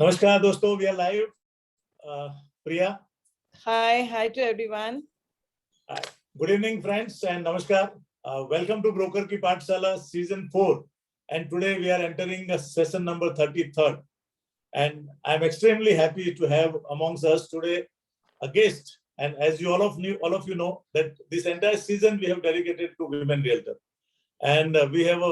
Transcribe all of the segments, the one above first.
Namaskar, dosto. We are live. Priya. Hi to everyone. Good evening, friends, and namaskar. Welcome to Broker Ki Paathshala Season 4. And today we are entering session number 33rd. And I'm extremely happy to have amongst us today a guest. And as you all of you know, that this entire season we have dedicated to women realtor. And we have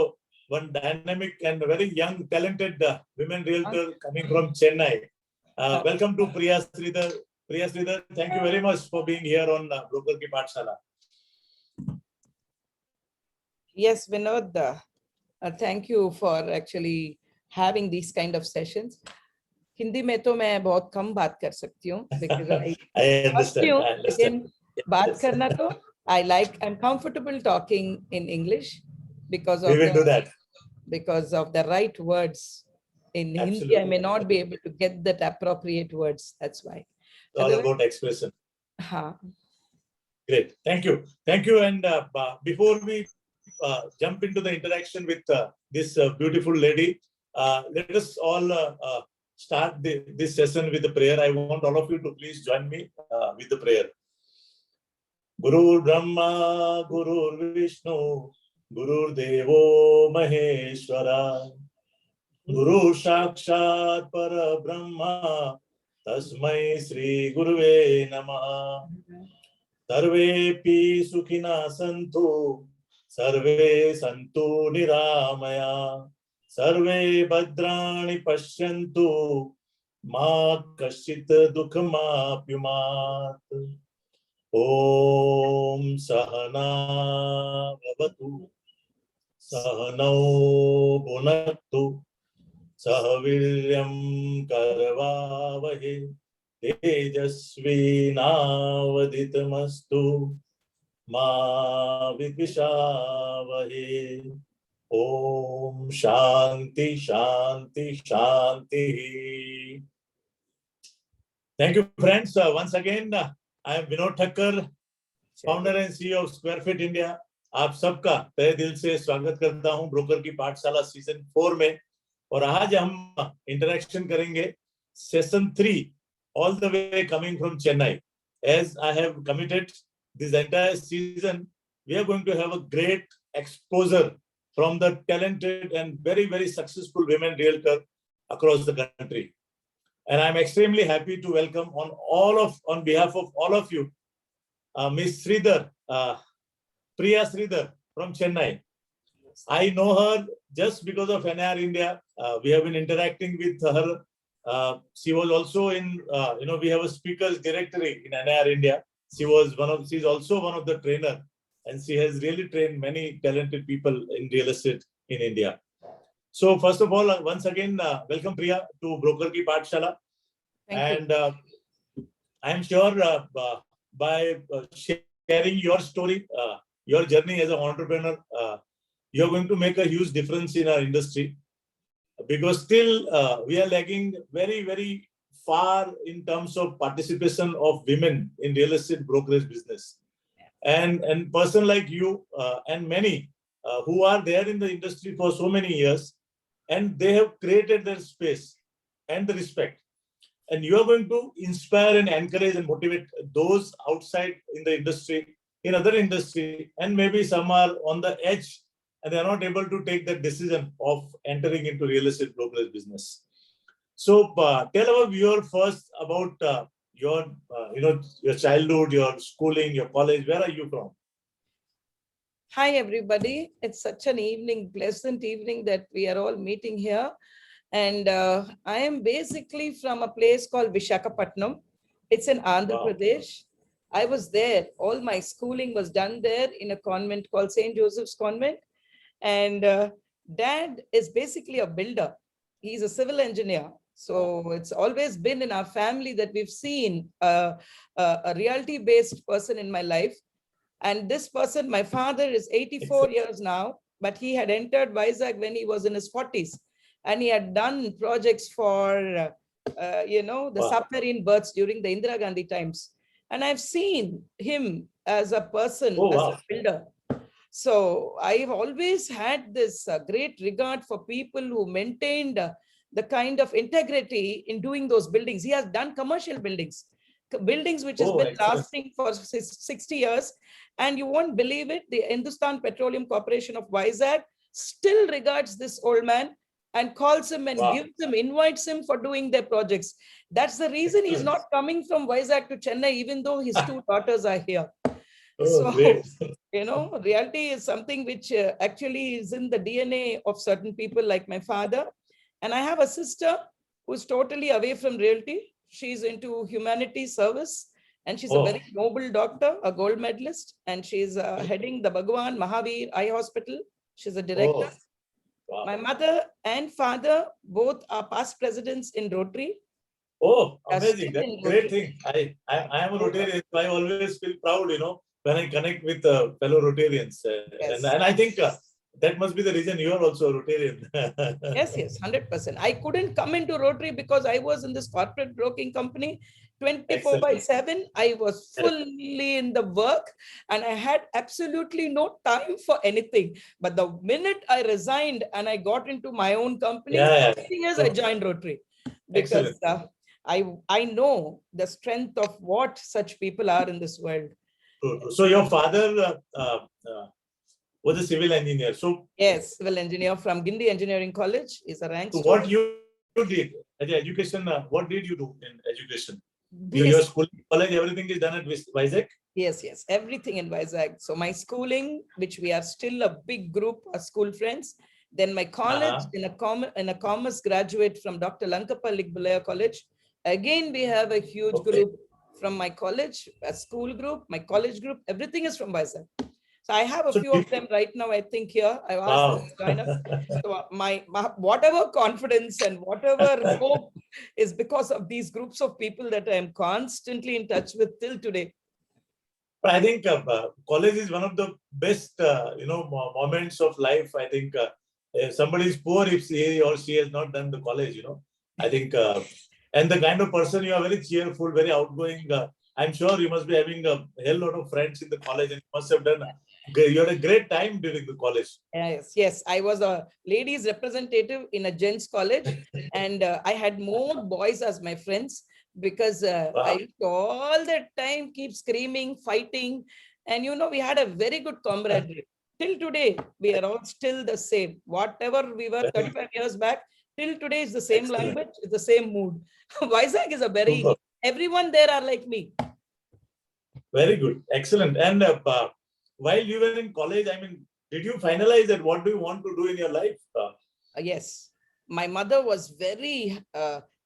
one dynamic and very young, talented women realtor coming from Chennai. Welcome to Priya Sridhar. Priya Sridhar, thank you very much for being here on Broker Ki Paathshala. Yes, Vinod, thank you for actually having these kind of sessions. Hindi में तो मैं बहुत कम बात कर सकती हूँ because I understand. बात करना तो I'm comfortable talking in English because of the right words. In Hindi, I may not be able to get that appropriate words. That's why. It's all about expression. Great. Thank you. And before we jump into the interaction with this beautiful lady, let us all start this session with the prayer. I want all of you to please join me with the prayer. Guru Brahma, Guru Vishnu, Guru Devo Maheshwara, Guru Sakshat Para Brahma, Tasmai Sri Guruve Namaha. Sarvepi Sukhina Santu, Sarve Santu Niramaya, Sarve Bhadrani Pashyantu, Ma Kashit Dukhma Pyumat. Om Sahana Bhavatu, Sahanau Bhunaktu, Sahaviryam Karvavahe, Tejasvi Navaditamastu, Ma Vidvishavahe. Om Shanti Shanti Shanti. Thank you, friends. Once again, I am Vinod Thakkar, founder and CEO of Square Fit India. आप सबका तहे दिल से स्वागत करता हूं broker की पाठशाला सीजन 4 में. और आज हम इंटरेक्शन करेंगे session 3 all the way coming from Chennai. As I have committed this entire season, we are going to have a great exposure from the talented and very, very successful women realtor across the country. And I'm extremely happy to welcome on behalf of all of you, Miss Sridhar, Priya Sridhar from Chennai. I know her just because of NAR India. We have been interacting with her. She was also in, we have a speakers directory in NAR India. She's also one of the trainer, and she has really trained many talented people in real estate in India. So first of all, once again, welcome Priya to Broker Ki Paathshala. And I am sure by sharing your story, your journey as an entrepreneur, you're going to make a huge difference in our industry. Because still we are lagging very, very far in terms of participation of women in real estate brokerage business. And person like you and many who are there in the industry for so many years, and they have created their space and the respect. And you are going to inspire and encourage and motivate those outside in the industry, in other industry, and maybe some are on the edge and they are not able to take that decision of entering into real estate brokerage business. So tell our viewer first about your childhood, your schooling, your college. Where are you from? Hi, everybody. It's such an pleasant evening that we are all meeting here. And I am basically from a place called Visakhapatnam. It's in Andhra Pradesh. I was there. All my schooling was done there in a convent called St. Joseph's Convent. And Dad is basically a builder. He's a civil engineer. So it's always been in our family that we've seen a realty-based person in my life. And this person, my father is 84 years now, but he had entered Vizag when he was in his 40s. And he had done projects for, the submarine berths during the Indira Gandhi times. And I've seen him as a person, as a builder. So I've always had this great regard for people who maintained the kind of integrity in doing those buildings. He has done commercial buildings, buildings which has been excellent. lasting for 60 years. And you won't believe it, the Hindustan Petroleum Corporation of Vizag still regards this old man and calls him and gives him, invites him for doing their projects. That's the reason he's not coming from Vizag to Chennai, even though his two daughters are here. So, Great. reality is something which actually is in the DNA of certain people like my father. And I have a sister who's totally away from realty. She's into humanity service, and she's a very noble doctor, a gold medalist, and she's heading the Bhagwan Mahavir Eye Hospital. She's a director. Wow. My mother and father both are past presidents in Rotary. Amazing. That's a great thing. I am a Rotarian, so I always feel proud, when I connect with fellow Rotarians. And I think that must be the reason you are also a Rotarian. Yes, 100%. I couldn't come into Rotary because I was in this corporate broking company 24/7. I was fully in the work and I had absolutely no time for anything. But the minute I resigned and I got into my own company, I joined Rotary because I know the strength of what such people are in this world. So your father was a civil engineer. So yes, civil engineer from Gindi Engineering College. Is a rank. So what you did as education? What did you do in education? Your school, college, everything is done at Vizag? Yes, everything in Vizag. So my schooling, which we are still a big group of school friends. Then my college in a commerce graduate from Dr. Lankapalli Bulaya College. Again, we have a huge group from my college, a school group, my college group. Everything is from Vizag. So I have a few of them right now, I think here. I've asked them to join us. So my whatever confidence and whatever hope is because of these groups of people that I am constantly in touch with till today. I think college is one of the best, moments of life. I think if somebody is poor, if he or she has not done the college, I think, and the kind of person you are, very cheerful, very outgoing. I'm sure you must be having a hell lot of friends in the college, and you must have done. You had a great time during the college. Yes. I was a ladies representative in a gents college, and I had more boys as my friends because I used to all the time keep screaming, fighting, and we had a very good camaraderie. Till today, we are all still the same. Whatever we were 35 years back, till today is the same language, it's the same mood. Vizag is a very, everyone there are like me. Very good. Excellent. And while you were in college, I mean, did you finalize that what do you want to do in your life? Yes. My mother was very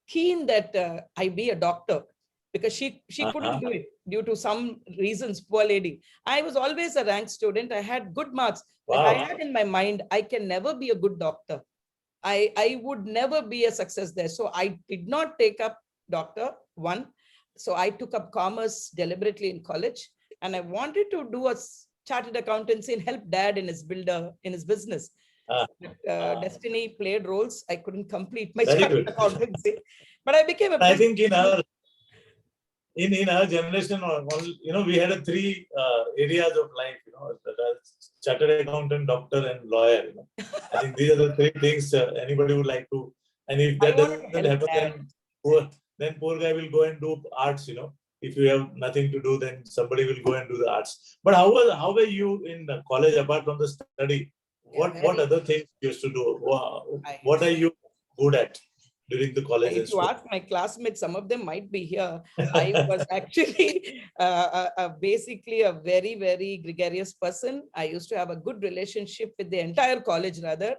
keen that I be a doctor because she couldn't do it due to some reasons, poor lady. I was always a rank student. I had good marks. But I had in my mind, I can never be a good doctor. I would never be a success there. So I did not take up doctor, one. So I took up commerce deliberately in college, and I wanted to do a chartered accountancy and help dad in his business. Destiny played roles. I couldn't complete my chartered accountancy, but I became a. I think in our generation, we had three areas of life. Chartered accountant, doctor, and lawyer. I think these are the three things anybody would like to. And if that doesn't happen, then poor guy will go and do arts. If you have nothing to do, then somebody will go and do the arts. But how were you in college apart from the study? What other things you used to do? What are you good at during the college? If you ask my classmates, some of them might be here. I was actually basically a very, very gregarious person. I used to have a good relationship with the entire college rather.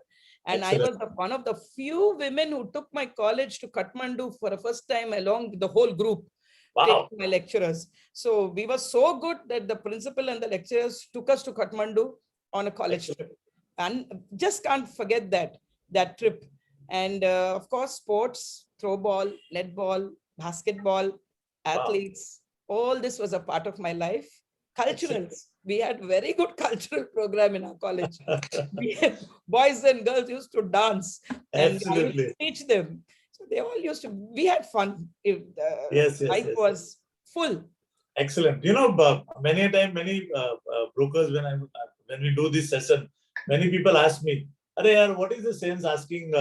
And excellent. I was one of the few women who took my college to Kathmandu for the first time along with the whole group. Wow. My lecturers. So we were so good that the principal and the lecturers took us to Kathmandu on a college trip. And just can't forget that trip. And of course, sports, throw ball, netball, basketball, athletes, all this was a part of my life. Culturals. We had very good cultural program in our college. Boys and girls used to dance and I used to teach them. So they all used to, we had fun. Life was full. Excellent. Many a time, many brokers, when we do this session, many people ask me, "Arey yaar, what is the sense asking,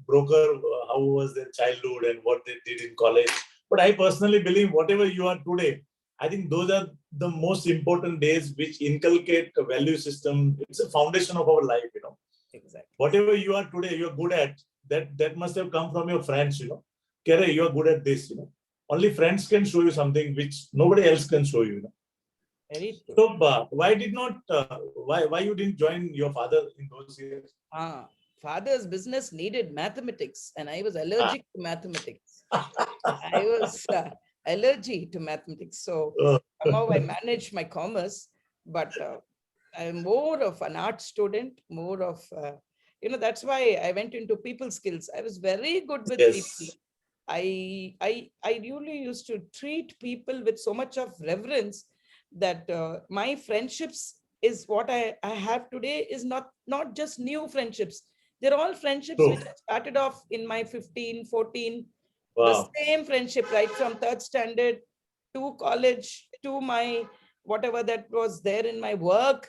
broker how was their childhood and what they did in college?" But I personally believe whatever you are today, I think those are the most important days which inculcate a value system. It's a foundation of our life, Exactly. Whatever you are today, you are good at, that must have come from your friends, Kere, you are good at this, Only friends can show you something which nobody else can show you, Very true. So, why you didn't join your father in those years? Father's business needed mathematics, and I was Ah. allergic to mathematics. I was allergic to mathematics. So Oh. somehow I managed my commerce, but I'm more of an art student, more of, that's why I went into people skills. I was very good with people. Yes. I really used to treat people with so much of reverence that my friendships is what I have today is not just new friendships. They're all friendships True. which I started off in my 15, 14, the Wow. same friendship right from third standard to college to my whatever that was there in my work.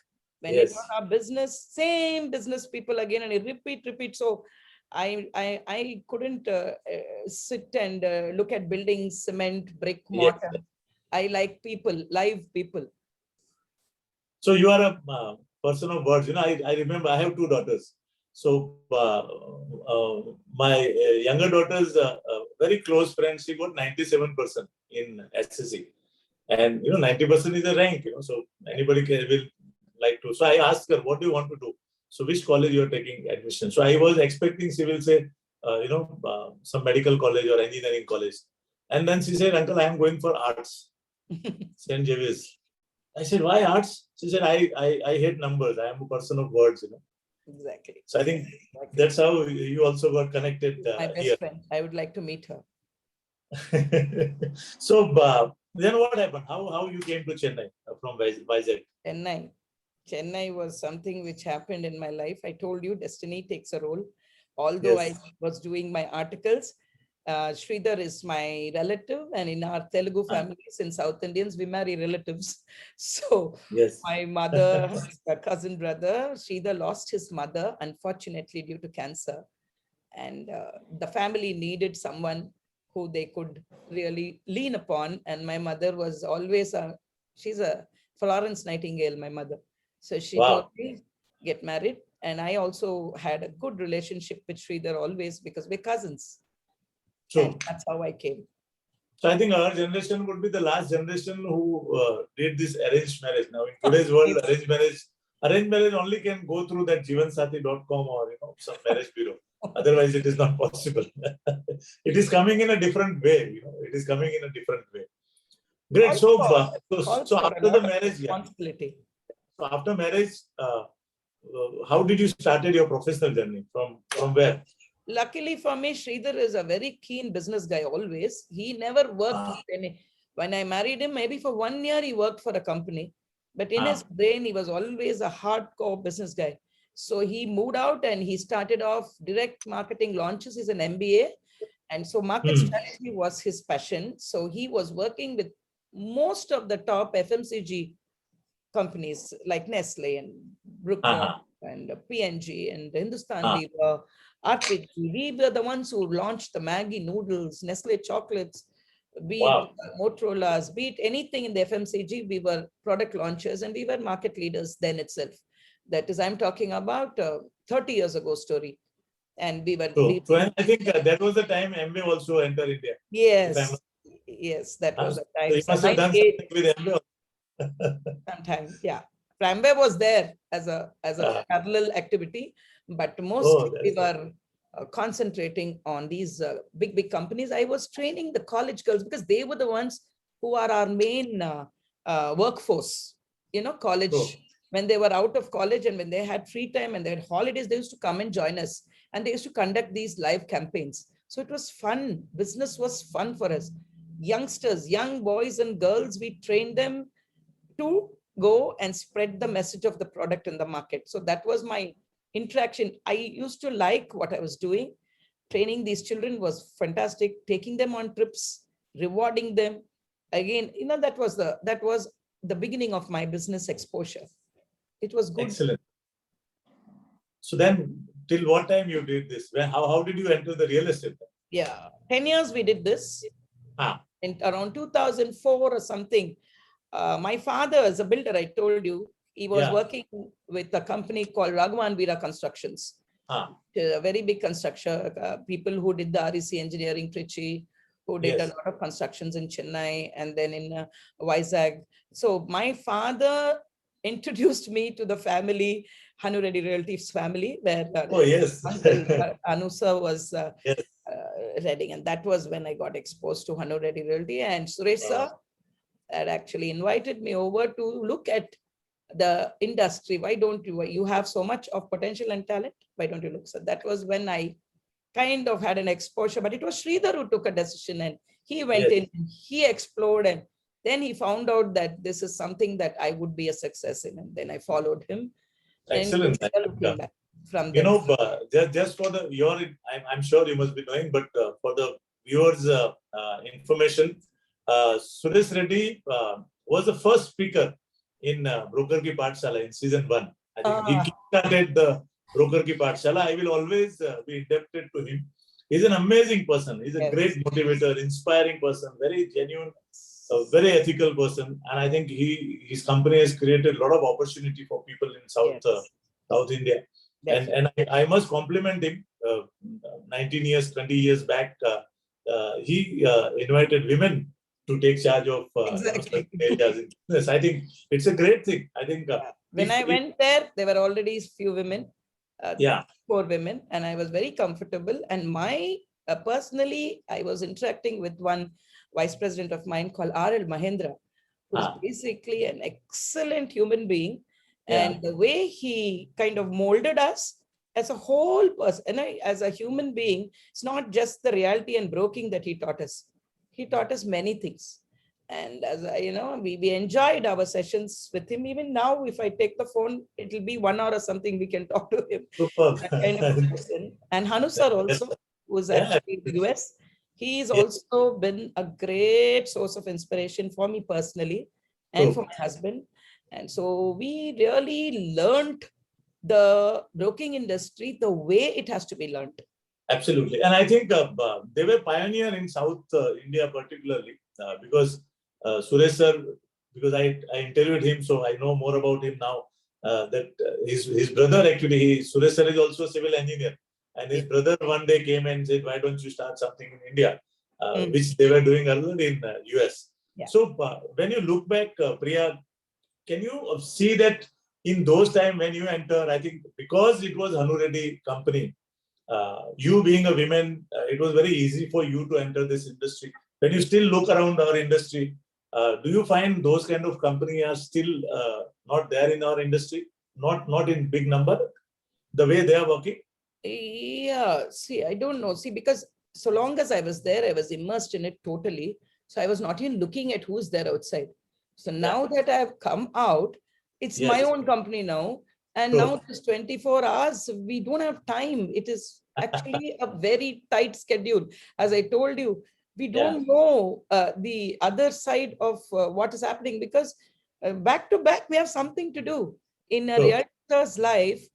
When it was Yes. our business, same business people again, and I repeat. So I couldn't sit and look at buildings, cement, brick, Yes. mortar. I like people, live people. So you are a person of words. I remember I have two daughters. So my younger daughter's very close friend, she got 97% in SSC. And 90% is a rank, so anybody will like to. So I asked her, what do you want to do? So which college you are taking admission? So I was expecting she will say, some medical college or engineering college. And then she said, "Uncle, I am going for arts, St. Xavier's." I said, "Why arts?" She said, I hate numbers. I am a person of words, Exactly. So I think that's how you also got connected My best here. friend. I would like to meet her. So then what happened? How you came to Chennai from Vizag? Chennai was something which happened in my life. I told you destiny takes a role. Although I Yes. was doing my articles, Sridhar is my relative, and in our Telugu families, in South Indians, we marry relatives. So Yes. my mother, her cousin brother, Sridhar lost his mother, unfortunately, due to cancer. And the family needed someone who they could really lean upon. And my mother was always she's a Florence Nightingale, my mother. So she told Wow. me, get married. And I also had a good relationship with Sridhar always because we're cousins. And True. that's how I came. So I think our generation would be the last generation who did this arranged marriage. Now in today's world, arranged marriage only can go through that jivansathi.com or some marriage bureau. Otherwise, it is not possible. It is coming in a different way. It is coming in a different way. Great. So, Calls so for a after the lot of marriage, responsibility. So after marriage, how did you started your professional journey? From where? Luckily for me, Sridhar is a very keen business guy always. He never worked with any. When I married him, maybe for 1 year, he worked for a company. But in his brain, he was always a hardcore business guy. So he moved out and he started off direct marketing launches. He's an MBA. And so market strategy was his passion. So he was working with most of the top FMCG companies like Nestle and Brook and P&G and Hindustan Lever, RPG. We were the ones who launched the Maggi noodles, Nestle chocolates, be it Motorola's, be it anything in the FMCG, we were product launchers and we were market leaders then itself. That is, I'm talking about 30 years ago story. And we were. So I think that was the time MA also entered India. Yes, yes, that was a So time. you So must have done something with MA. Sometime, yeah. Tramway was there as a parallel activity, but mostly we were concentrating on these big companies. I was training the college girls because they were the ones who are our main workforce. College, when they were out of college and when they had free time and they had holidays, they used to come and join us, and they used to conduct these live campaigns. So it was fun. Business was fun for us. Youngsters, young boys and girls, we trained them to go and spread the message of the product in the market. So that was my interaction. I used to like what I was doing. Training these children was fantastic. Taking them on trips, rewarding them. Again, that was the beginning of my business exposure. It was good. Excellent. So then till what time you did this? How did you enter the real estate? Yeah, 10 years we did this. In around 2004 or something. My father is a builder, I told you. He was working with a company called Raghavan Veera Constructions. A very big construction, people who did the REC engineering, Trichy, who did a lot of constructions in Chennai and then in Vizag. So my father introduced me to the family, Hanu Reddy Realty's family, where Uncle Anusa was Reading. And that was when I got exposed to Hanu Reddy Realty. And Suresh sir had actually invited me over to look at the industry. Why don't you have so much of potential and talent? Why don't you look? So that was when I kind of had an exposure, but it was Sridhar who took a decision and he went in, he explored, and then he found out that this is something that I would be a success in. And then I followed him. Excellent. And from you know, just for I'm sure you must be knowing, but for the viewers' information, Suresh Reddy was the first speaker in Broker Ki Paathshala in season 1. I think he started the Broker Ki Paathshala. I will always be indebted to him. He's an amazing person. He's a great motivator, inspiring person, very genuine, a very ethical person. And I think his company has created a lot of opportunity for people in South India. And I must compliment him. 19 years, 20 years back, he invited women to take charge of areas in business. I think it's a great thing. I think when I went there were already few women, 4 women, and I was very comfortable. And my personally, I was interacting with one vice president of mine called R.L. Mahendra, who's basically an excellent human being. And the way he kind of molded us as a whole person, and as a human being, it's not just the realty and broking that he taught us. He taught us many things. And as we enjoyed our sessions with him. Even now, if I take the phone, it'll be 1 hour or something, we can talk to him. That kind of a person. And Hanu sir also, who's actually in the US, he's also been a great source of inspiration for me personally and for my husband. And so we really learned the broking industry the way it has to be learned. Absolutely. And I think they were pioneer in South India particularly because Suresh sir, because I interviewed him, so I know more about him now. That his brother actually, Suresh sir is also a civil engineer. And his brother one day came and said, why don't you start something in India? Which they were doing earlier in US. So when you look back, Priya, can you see that in those times when you enter, I think because it was Hanu Reddy company, you being a woman, it was very easy for you to enter this industry. When you still look around our industry, do you find those kind of companies are still not there in our industry? Not in big number, the way they are working? Yeah, see, I don't know. See, because so long as I was there, I was immersed in it totally. So I was not even looking at who's there outside. So now that I've come out, it's my own company now. And now it's 24 hours. We don't have time. It is actually a very tight schedule. As I told you, we don't know the other side of what is happening, because back to back, we have something to do. In a realtor's life,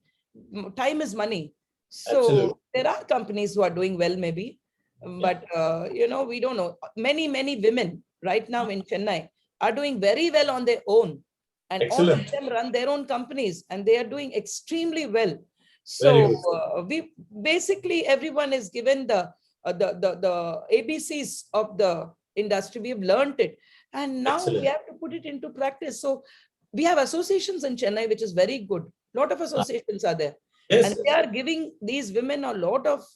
time is money. So there are companies who are doing well, maybe, but we don't know. Many women right now in Chennai are doing very well on their own, and all of them run their own companies, and they are doing extremely well. So we basically, everyone is given the ABCs of the industry. We've learned it, and now we have to put it into practice. So we have associations in Chennai, which is very good. A lot of associations are there. And they are giving these women a lot of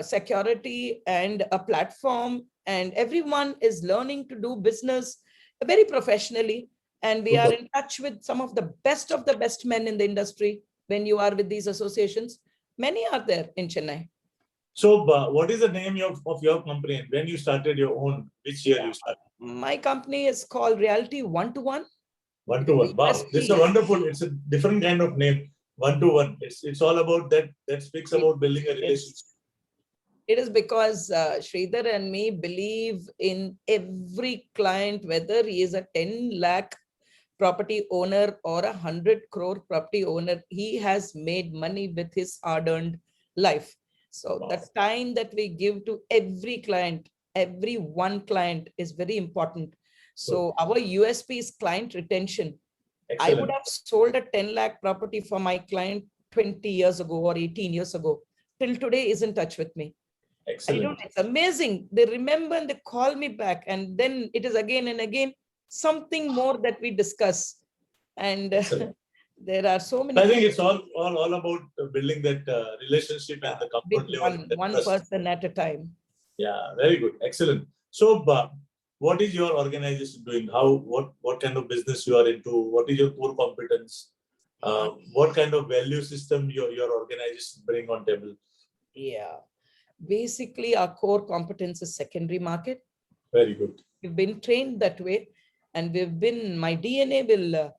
security and a platform, and everyone is learning to do business very professionally. And we are in touch with some of the best men in the industry. When you are with these associations, many are there in Chennai. So what is the name of your company? When you started your own, which year you started? My company is called Realty One to One. One to One. Wow, this is a wonderful, it's a different kind of name. One to One. It's all about that speaks about building a relationship. It is because Sridhar and me believe in every client, whether he is a 10 lakh property owner or 100 crore property owner, he has made money with his hard-earned life. So Wow. the time that we give to every client, every one client is very important. So our USP is client retention. I would Excellent. have sold a 10 lakh property for my client 20 years ago or 18 years ago. Till today is in touch with me. I don't, Excellent. it's amazing. They remember and they call me back. And then it is again and again something more that we discuss. And Excellent. there are so many I think people. it's all about building that relationship and the With comfort level, the one trust. person at a time. Yeah, very good. Excellent. So, what is your organization doing? What kind of business you are into? What is your core competence? What kind of value system your organization bring on table? Yeah. Basically, our core competence is secondary market. Very good. We've been trained that way, and my DNA will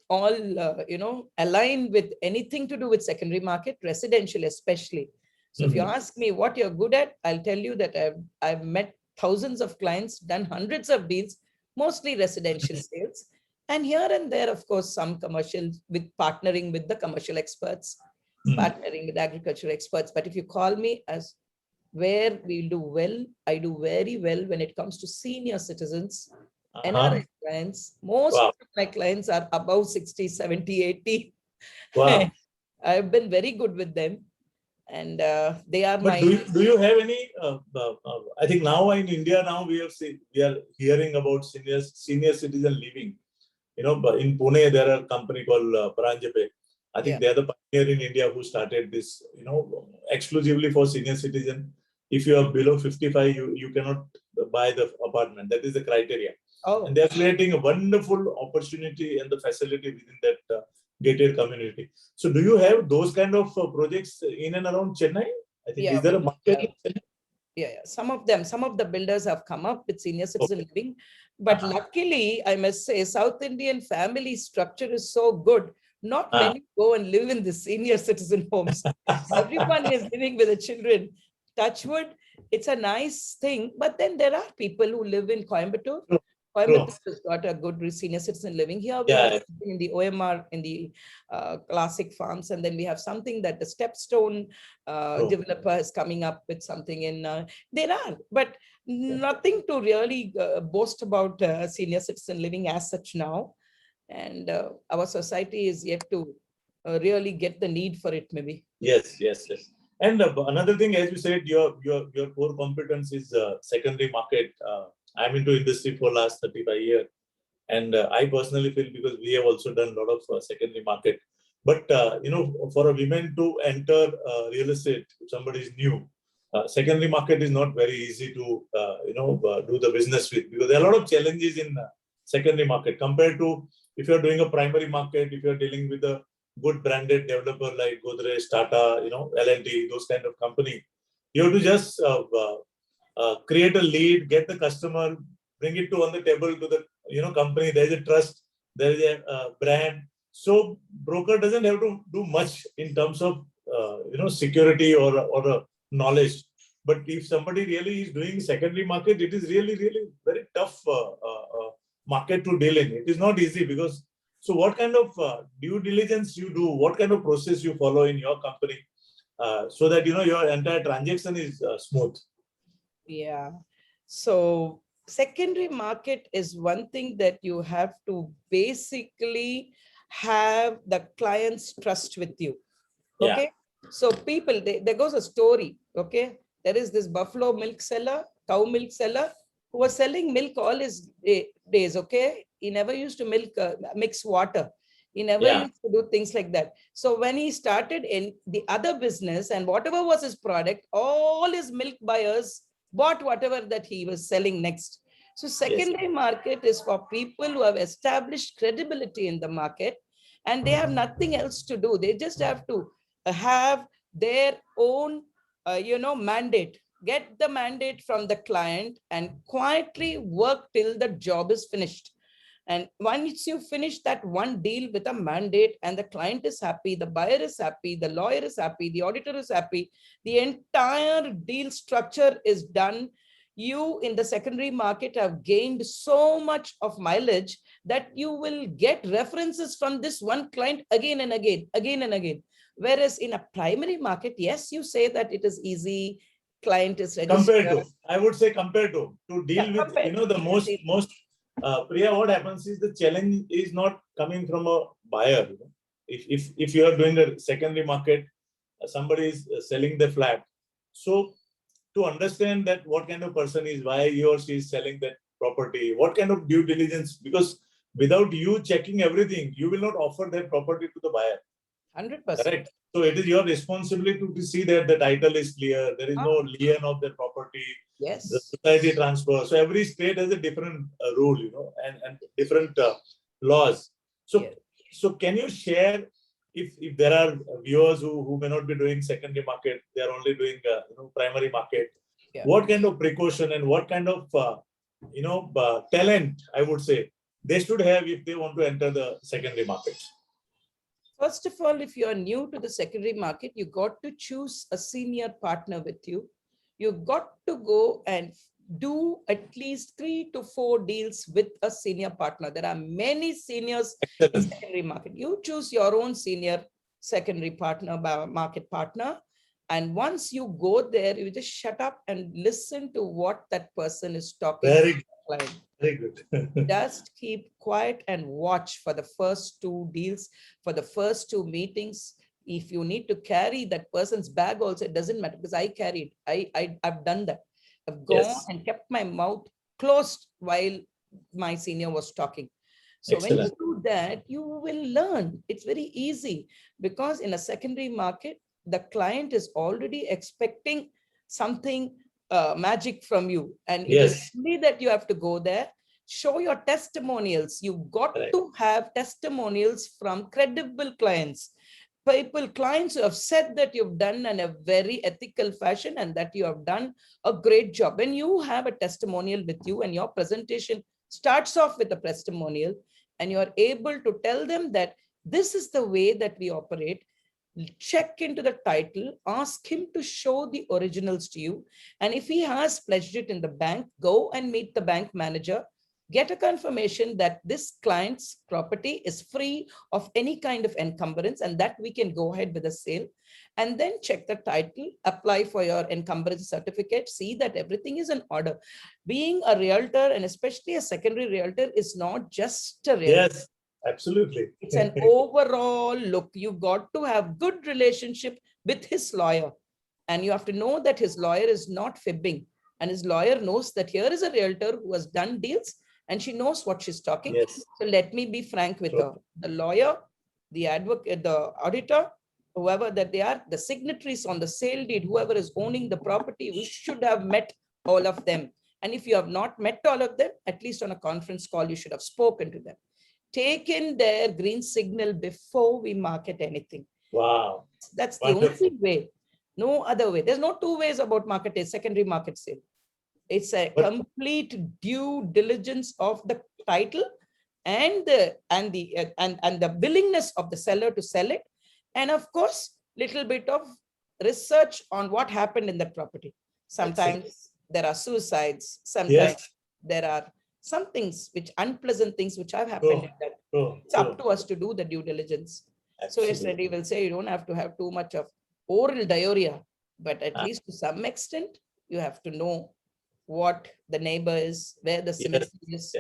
all, align with anything to do with secondary market, residential especially. So if you ask me what you're good at, I'll tell you that I've met thousands of clients, done hundreds of deals, mostly residential sales. And here and there, of course, some commercial with partnering with the commercial experts, partnering with agricultural experts. But if you call me as where we do well, I do very well when it comes to senior citizens, NRI clients. Most Wow. of my clients are above 60, 70, 80. Wow. I've been very good with them. And they are But my... do you have any? I think now in India now we are hearing about senior citizen living. You know, but in Pune there are a company called Paranjape. I think they are the pioneer in India who started this. You know, exclusively for senior citizen. If you are below 55, you cannot buy the apartment. That is the criteria. Oh. And they are creating a wonderful opportunity and the facility within that gated community. So do you have those kind of projects in and around Chennai? I think, is there a market in Chennai? Yeah. Some of the builders have come up with senior citizen living. But luckily, I must say, South Indian family structure is so good. Not many go and live in the senior citizen homes. Everyone is living with the children. Touch wood, it's a nice thing. But then there are people who live in Coimbatore. Coimbatore has got a good senior citizen living. Here we have something in the OMR, in the classic farms, and then we have something that the Stepstone developer is coming up with something in. There are, but nothing to really boast about senior citizen living as such now. And our society is yet to really get the need for it, maybe. Yes. And another thing, as you said, your core competence is secondary market. I'm into industry for last 35 years. And I personally feel, because we have also done a lot of secondary market. But, for a woman to enter real estate, if somebody is new, secondary market is not very easy to, do the business with, because there are a lot of challenges in secondary market compared to if you're doing a primary market, if you're dealing with a good branded developer like Godrej, Tata, L&T, those kind of company. You have to just create a lead, get the customer, bring it on the table to the company. There is a trust, there is a brand. So broker doesn't have to do much in terms of security or knowledge. But if somebody really is doing secondary market, it is really very tough market to deal in. It is not easy because. So what kind of due diligence you do? What kind of process you follow in your company so that your entire transaction is smooth? Yeah. So secondary market is one thing that you have to basically have the client's trust with you. Okay. Yeah. So people, there goes a story. Okay. There is this buffalo milk seller, cow milk seller, who was selling milk all his days. Okay. He never used to mix water. He never used to do things like that. So when he started in the other business, and whatever was his product, all his milk buyers bought whatever that he was selling next. So secondary market is for people who have established credibility in the market, and they have nothing else to do. They just have to have their own, mandate. Get the mandate from the client and quietly work till the job is finished. And once you finish that one deal with a mandate and the client is happy, the buyer is happy, the lawyer is happy, the auditor is happy, the entire deal structure is done. you in the secondary market have gained so much of mileage that you will get references from this one client again and again, again and again. Whereas in a primary market, yes, you say that it is easy, client is registered. Compared to, I would say compared to deal Yeah, with, compared. the most, Priya, what happens is the challenge is not coming from a buyer. If you are doing a secondary market, somebody is selling the flat. So to understand that what kind of person is, why he or she is selling that property, what kind of due diligence, because without you checking everything, you will not offer that property to the buyer. 100%. Correct. So it is your responsibility to see that the title is clear, there is no lien of the property, Yes. the society transfer. So every state has a different rule, and different laws. So, Yes. so can you share, if there are viewers who may not be doing secondary market, they are only doing primary market. Yeah. What kind of precaution and what kind of talent, I would say, they should have if they want to enter the secondary market? First of all, if you are new to the secondary market, you got to choose a senior partner with you. You got to go and do at least 3 to 4 deals with a senior partner. There are many seniors in the secondary market. You choose your own senior secondary partner, market partner. And once you go there, you just shut up and listen to what that person is talking Very, about. very good. Just keep quiet and watch for the first 2 deals, for the first 2 meetings. If you need to carry that person's bag also, it doesn't matter, because I carried. I've done that. I've gone and kept my mouth closed while my senior was talking. So Excellent. when you do that, you will learn. It's very easy, because in a secondary market, the client is already expecting something magic from you. And it is only that you have to go there, show your testimonials. You've got to have testimonials from credible clients. Clients who have said that you've done in a very ethical fashion and that you have done a great job. When you have a testimonial with you and your presentation starts off with a testimonial, and you are able to tell them that this is the way that we operate, check into the title, ask him to show the originals to you. And if he has pledged it in the bank, go and meet the bank manager, get a confirmation that this client's property is free of any kind of encumbrance, and that we can go ahead with the sale. And then check the title, apply for your encumbrance certificate, see that everything is in order. Being a realtor, and especially a secondary realtor, is not just a realtor. Yes. Absolutely. It's an overall look. You've got to have good relationship with his lawyer. And you have to know that his lawyer is not fibbing. And his lawyer knows that here is a realtor who has done deals and she knows what she's talking. Yes. So let me be frank with her. The lawyer, the advocate, the auditor, whoever that they are, the signatories on the sale deed, whoever is owning the property, we should have met all of them. And if you have not met all of them, at least on a conference call, you should have spoken to them. Taken their green signal before we market anything. Wow. That's the only way. No other way. There's no 2 ways about market, secondary market sale. It's a complete due diligence of the title and the willingness of the seller to sell it. And of course, little bit of research on what happened in that property. Sometimes there are suicides. Sometimes there are some things unpleasant things which have happened in that. It's up to us to do the due diligence. So yesterday will say you don't have to have too much of oral diarrhea, but at least to some extent, you have to know what the neighbor is, where the cemetery is,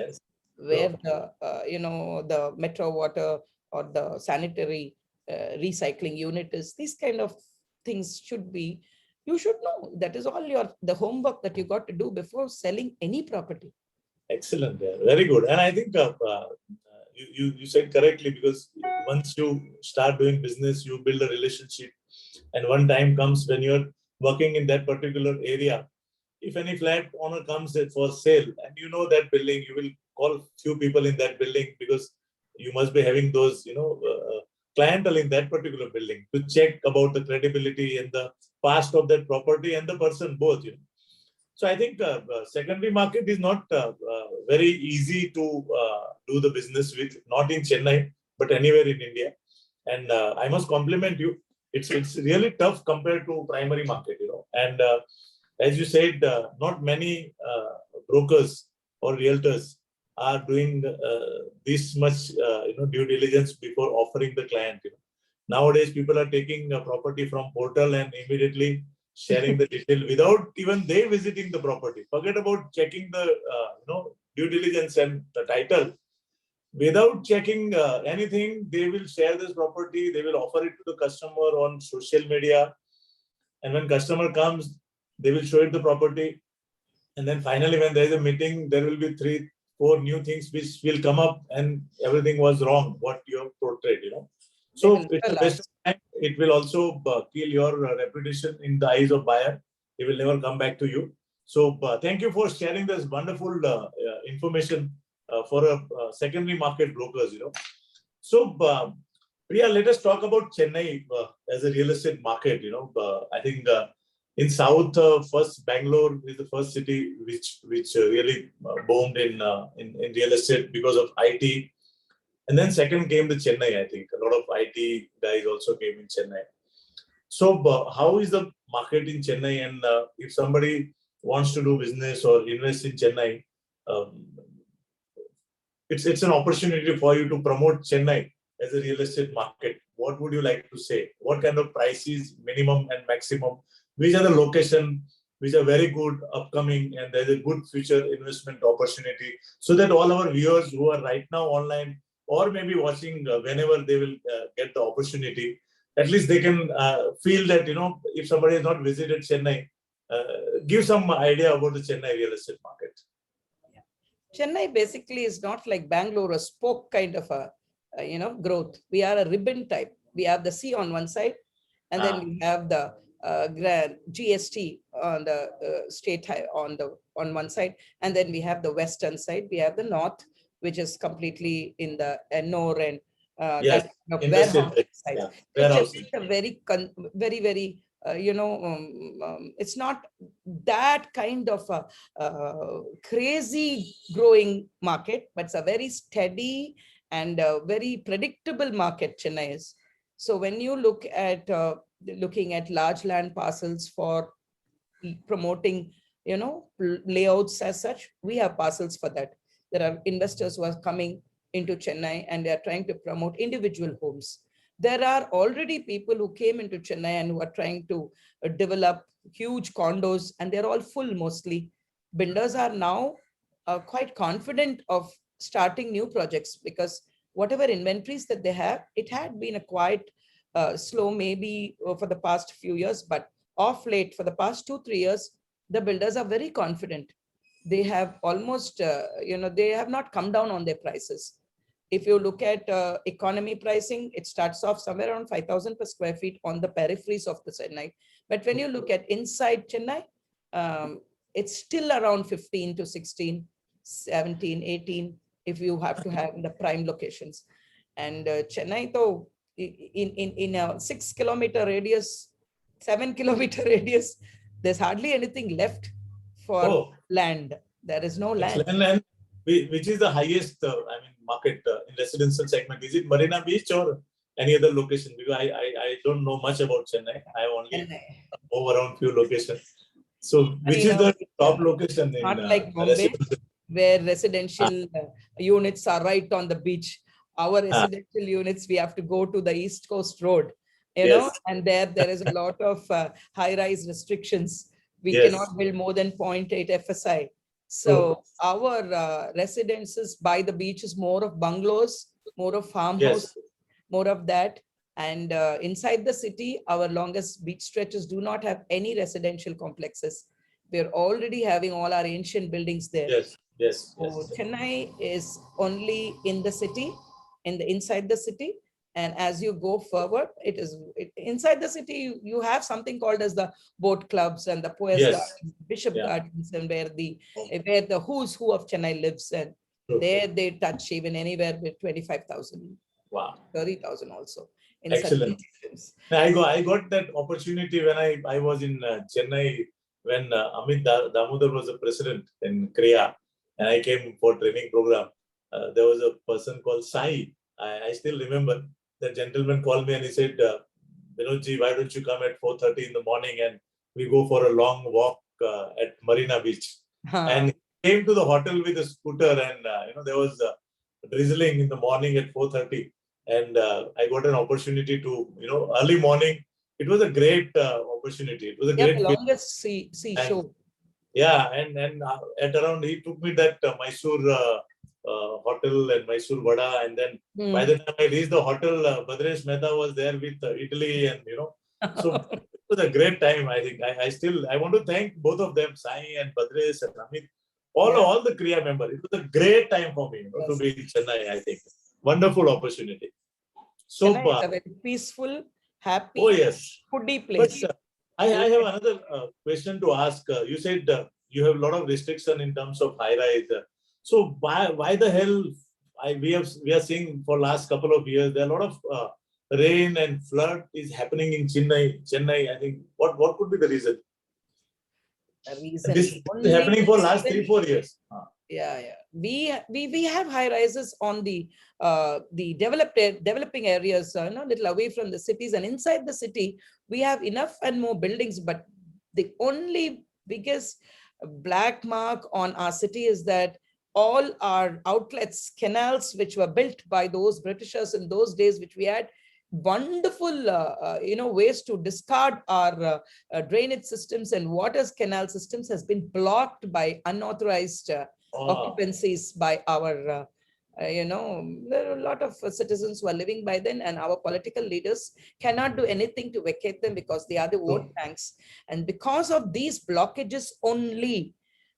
where the the metro water or the sanitary recycling unit is. These kind of things should be, you should know. That is all the homework that you got to do before selling any property. Excellent. Yeah. Very good. And I think you said correctly, because once you start doing business, you build a relationship. And one time comes when you're working in that particular area. If any flat owner comes for sale and you know that building, you will call few people in that building, because you must be having those, clientele in that particular building to check about the credibility and the past of that property and the person both. So I think secondary market is not very easy to do the business with, not in Chennai, but anywhere in India. And I must compliment you. It's really tough compared to primary market, And as you said, not many brokers or realtors are doing this much due diligence before offering the client. Nowadays, people are taking a property from portal and immediately sharing the detail without even they visiting the property. Forget about checking the due diligence and the title. Without checking anything, they will share this property. They will offer it to the customer on social media, and when customer comes, they will show it the property. And then finally, when there is a meeting, there will be 3-4 new things which will come up, and everything was wrong what you have portrayed. So it's a waste of time. It will also kill your reputation in the eyes of buyer. He will never come back to you. So thank you for sharing this wonderful information for a secondary market brokers. So Priya, let us talk about Chennai as a real estate market. I think in South, first Bangalore is the first city which really boomed in real estate because of IT. And then second came the Chennai, I think. A lot of IT guys also came in Chennai. So how is the market in Chennai? And if somebody wants to do business or invest in Chennai, um, it's an opportunity for you to promote Chennai as a real estate market. What would you like to say? What kind of prices, minimum and maximum? Which are the location which are very good upcoming, and there's a good future investment opportunity, so that all our viewers who are right now online or maybe watching whenever they will get the opportunity, at least they can feel that, if somebody has not visited Chennai, give some idea about the Chennai real estate market. Chennai basically is not like Bangalore, a spoke kind of a, growth. We are a ribbon type. We have the sea on one side, and then we have the grand GST on the state high on one side, and then we have the western side. We have the north, which is completely in the Ennore and Yes, that kind of warehouse side. Yeah, so Chennai is a very it's not that kind of a crazy growing market, but it's a very steady and very predictable market, Chennai is. So when you look at looking at large land parcels for promoting, layouts as such, we have parcels for that. There are investors who are coming into Chennai and they are trying to promote individual homes. There are already people who came into Chennai and who are trying to develop huge condos, and they're all full mostly. Builders are now quite confident of starting new projects because whatever inventories that they have, it had been a quite slow maybe for the past few years, but off late for the past 2-3 years, the builders are very confident. They have almost, they have not come down on their prices. If you look at economy pricing, it starts off somewhere around 5,000 per square feet on the peripheries of the Chennai. But when you look at inside Chennai, it's still around 15 to 16, 17, 18, if you have to have in the prime locations. And Chennai, though, in a 6-kilometer radius, 7-kilometer radius, there's hardly anything left for land. There is no land. Land, which is the highest, market in residential segment? Is it Marina Beach or any other location? Because I don't know much about Chennai. I only move around few locations. So which is the top location in not like Bombay, where residential units are right on the beach. Our residential units, we have to go to the East Coast Road, and there is a lot of high-rise restrictions. We cannot build more than 0.8 FSI. So our residences by the beach is more of bungalows, more of farmhouse, more of that. And inside the city, our longest beach stretches do not have any residential complexes. We're already having all our ancient buildings there. So Chennai is only in the city, inside the city. And as you go forward, inside the city, you have something called as the boat clubs and the Poets Gardens, Bishop Gardens, and where the who's who of Chennai lives. And there they touch even anywhere with 25,000, 30,000 also. Excellent. I got that opportunity when I was in Chennai when Amit Damodar was the president in Kriya, and I came for training program. There was a person called Sai. I still remember. The gentleman called me and he said, Vinodji, why don't you come at 4:30 in the morning and we go for a long walk at Marina Beach. Huh. And he came to the hotel with a scooter, and there was drizzling in the morning at 4:30, and I got an opportunity to early morning. It was a great opportunity. It was a Yeah, great the feeling. longest sea And show. yeah, and at around he took me that Mysore hotel and Mysore vada, and then by the time I reached the hotel, Bhadresh Mehta was there with Italy, and so it was a great time. I think I want to thank both of them, Sai and Bhadresh and Amit, all the Kriya members. It was a great time for me to be in Chennai. I think wonderful opportunity. So Chennai is a very peaceful, happy, oh yes, foodie place. but I have another question to ask. You said you have a lot of restriction in terms of high rise. So why the hell we are seeing for last couple of years there are a lot of rain and flood is happening in Chennai. I think what could be the reason? The reason, This the is only happening for last reason, 3-4 years. yeah. We have high rises on the developing areas, little away from the cities, and inside the city we have enough and more buildings. But the only biggest black mark on our city is that all our outlets, canals, which were built by those Britishers in those days, which we had wonderful ways to discard our drainage systems and water canal systems, has been blocked by unauthorized occupancies by our there are a lot of citizens who are living by then, and our political leaders cannot do anything to vacate them because they are the vote banks. And because of these blockages only,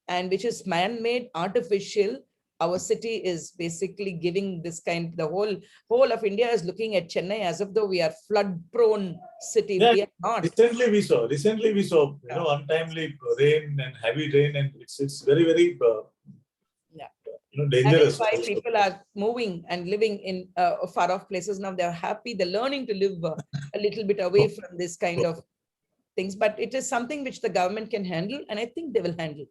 and which is man-made, artificial, our city is basically giving this kind, the whole of India is looking at Chennai as if though we are flood-prone city. Yeah, we are not. Recently we saw untimely rain and heavy rain, and it's very, very dangerous. That is why people are moving and living in far off places now. They're happy. They're learning to live a little bit away from this kind of things. But it is something which the government can handle, and I think they will handle.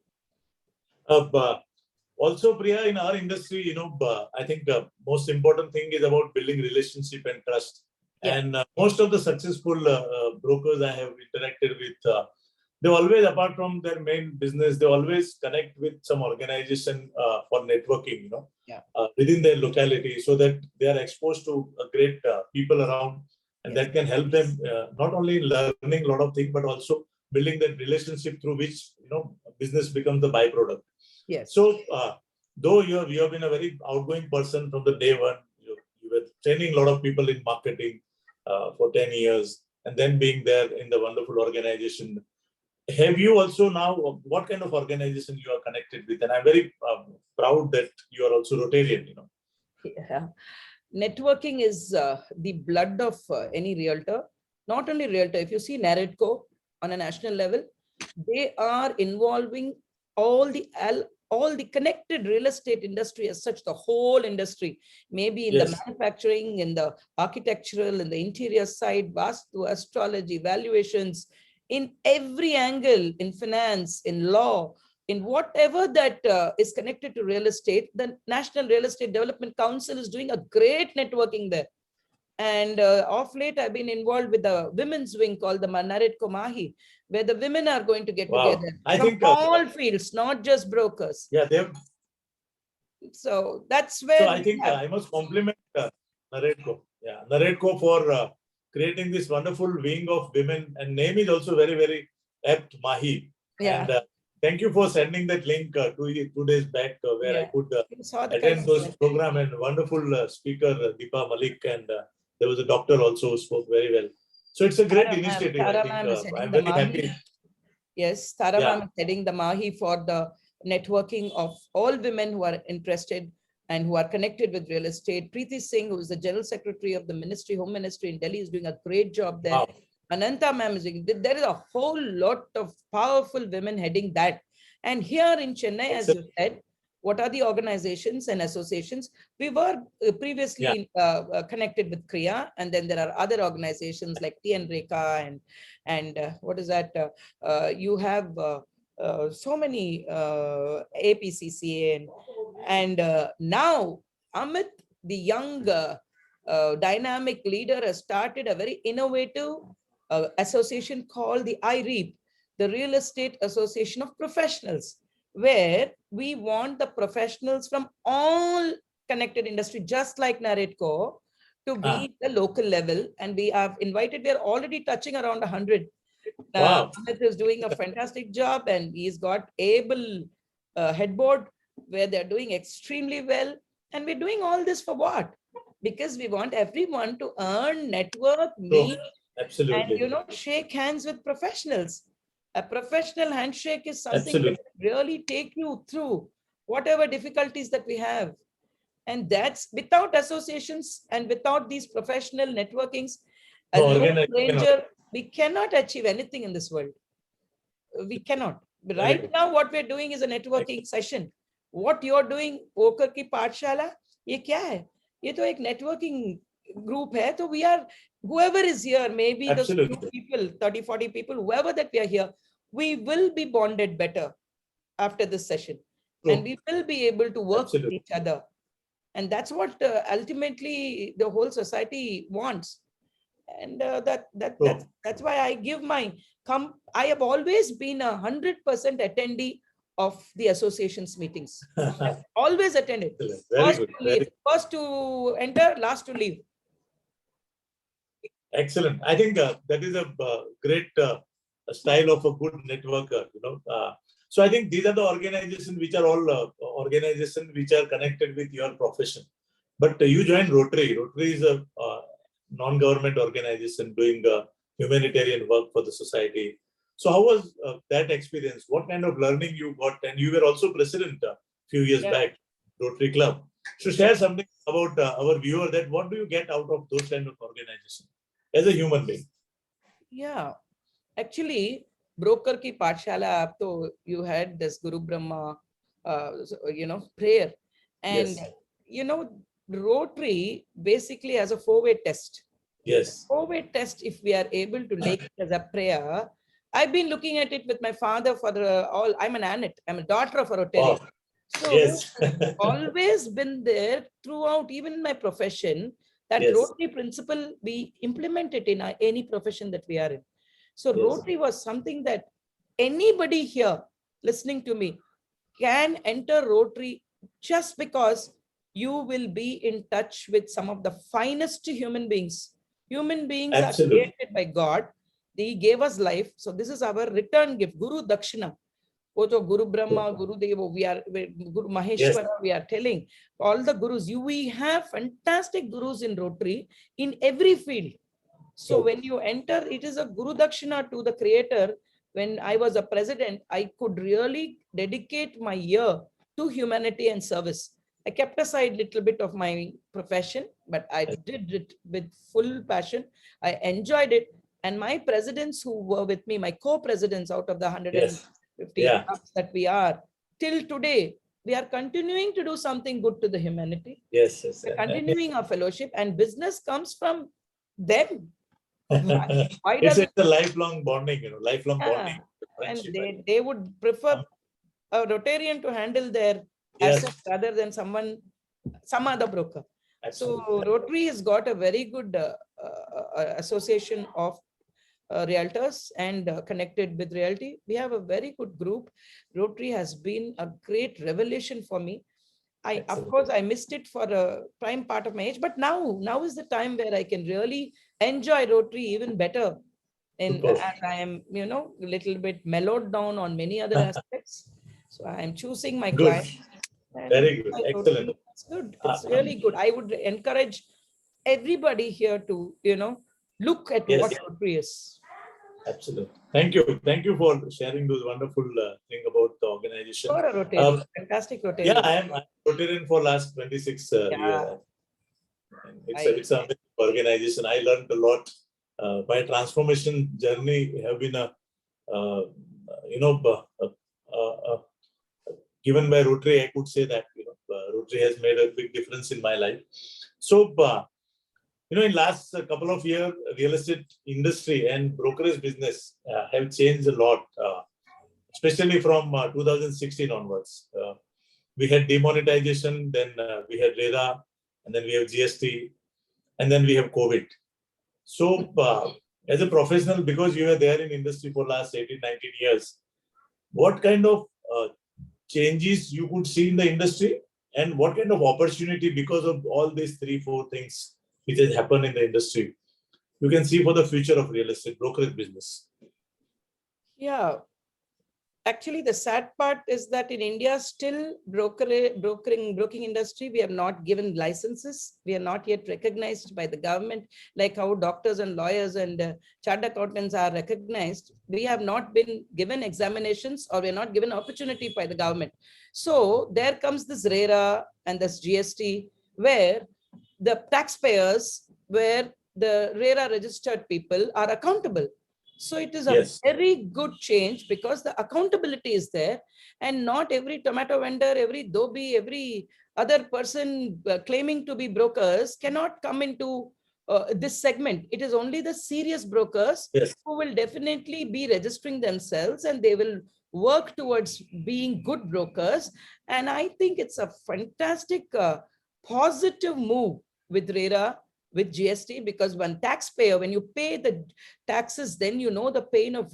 Also, Priya, in our industry, I think most important thing is about building relationship and trust. Yeah. And most of the successful brokers I have interacted with, they always, apart from their main business, they always connect with some organization for networking, within their locality, so that they are exposed to great people around, and that can help them not only in learning a lot of things, but also building that relationship through which business becomes the byproduct. Yes. So, though you have been a very outgoing person from the day one, you were training a lot of people in marketing for 10 years, and then being there in the wonderful organization. Have you also now, what kind of organization you are connected with? And I'm very proud that you are also Rotarian, Yeah. Networking is the blood of any realtor. Not only realtor, if you see NAREDCO on a national level, they are involving all the connected real estate industry as such, the whole industry, maybe in the manufacturing, in the architectural, in the interior side, vastu, astrology, valuations, in every angle, in finance, in law, in whatever that is connected to real estate. The National Real Estate Development Council is doing a great networking there. And of late, I've been involved with the women's wing called the NAREDCO MAHI, where the women are going to get together from all fields, not just brokers. Yeah, they have. So that's where. So I think I must compliment NAREDCO. Yeah, NAREDCO for creating this wonderful wing of women, and name is also very, very apt, MAHI. Yeah. And thank you for sending that link 2 days back where I could attend those program, and wonderful speaker Deepa Malik, and there was a doctor also who spoke very well. So it's a great initiative. Tara I think I'm very happy. Yes, Tara ma'am is heading the MAHI for the networking of all women who are interested and who are connected with real estate. Preeti Singh, who is the General Secretary of the Ministry, Home Ministry in Delhi, is doing a great job there. Wow. Ananta ma'am is doing, there is a whole lot of powerful women heading that. And here in Chennai, as you said, what are the organizations and associations? We were previously connected with Kriya, and then there are other organizations like TNRECA and what is that? You have so many APCCA, and now Amit, the young dynamic leader, has started a very innovative association called the IREAP, the Real Estate Association of Professionals, where we want the professionals from all connected industry, just like NAREDCO, to be the local level. And we have invited, we are already touching around 100. Wow. Amit is doing a fantastic job, and he's got able headboard where they're doing extremely well. And we're doing all this for what? Because we want everyone to earn, network, meet, Absolutely. and shake hands with professionals. A professional handshake is something Absolutely. that really take you through whatever difficulties that we have. And that's without associations and without these professional networkings, a lone ranger, we cannot achieve anything in this world. We cannot. Right now, what we're doing is a networking session. What you're doing, Poker ki Paathshala, ये क्या है? ये तो एक networking group है. So we are, whoever is here, maybe those few people, 30, 40 people, whoever that we are here, we will be bonded better after this session. And we will be able to work with each other. And that's what ultimately the whole society wants. And that's why I give my I have always been 100% attendee of the association's meetings. Always attended. First to enter, last to leave. Excellent. I think that is a great style of a good networker. So I think these are the organizations which are all organizations which are connected with your profession. But you joined Rotary. Rotary is a non-government organization doing humanitarian work for the society. So how was that experience? What kind of learning you got? And you were also president a few years back, Rotary Club. So share something about our viewer, that what do you get out of those kind of organizations as a human being? Yeah, actually, broker ki Paathshala, you had this Guru Brahma, prayer. And, Rotary basically has a 4-way test. Yes. 4-way test, if we are able to make it as a prayer. I've been looking at it with my father for all. I'm an Annette. I'm a daughter of a Rotary. Wow. So always been there throughout, even in my profession, that Rotary principle, we implement it in any profession that we are in. So Rotary was something that anybody here listening to me can enter Rotary, just because you will be in touch with some of the finest human beings. Human beings are created by God. He gave us life. So this is our return gift, Guru Dakshina. Guru Brahma, Guru Deva, Guru Maheshwara, we are telling all the gurus. We have fantastic gurus in Rotary in every field. So when you enter, it is a Guru Dakshina to the Creator. When I was a president, I could really dedicate my year to humanity and service. I kept aside a little bit of my profession, but I did it with full passion. I enjoyed it. And my presidents who were with me, my co-presidents out of the 150 clubs that we are, till today, we are continuing to do something good to the humanity. We're continuing our fellowship, and business comes from them. It's a lifelong bonding, lifelong bonding. And they would prefer a Rotarian to handle their assets rather than some other broker. Absolutely. So Rotary has got a very good association of Realtors and connected with Realty. We have a very good group. Rotary has been a great revelation for me. Of course, I missed it for a prime part of my age, but now is the time where I can really enjoy Rotary even better. And as I am, a little bit mellowed down on many other aspects. So I am choosing my clients. Very good. Excellent. It's good. It's really good. I would encourage everybody here to, look at what Rotary is. Absolutely. Thank you. Thank you for sharing those wonderful thing about the organization. For a Rotary, fantastic Rotary. Yeah, I'm Rotarian for last 26 years. It's an organization. I learned a lot. My transformation journey have been given by Rotary. I could say that Rotary has made a big difference in my life. So in last couple of years, real estate industry and brokerage business have changed a lot, especially from 2016 onwards. We had demonetization, then we had RERA, and then we have GST, and then we have COVID. So As a professional, because you were there in industry for last 18, 19 years, what kind of changes you could see in the industry, and what kind of opportunity because of all these 3, 4 things which has happened in the industry you can see for the future of real estate brokerage business? Yeah. Actually, the sad part is that in India, still broking industry, we are not given licenses. We are not yet recognized by the government, like how doctors and lawyers and chartered accountants are recognized. We have not been given examinations, or we are not given opportunity by the government. So there comes this RERA and this GST, where the taxpayers, where the RERA registered people are accountable. So it is a Yes. very good change, because the accountability is there, and not every tomato vendor, every dobi, every other person claiming to be brokers cannot come into this segment. It is only the serious brokers Yes. who will definitely be registering themselves, and they will work towards being good brokers. And I think it's a fantastic positive move with RERA, with GST, because one taxpayer, when you pay the taxes, then you know the pain of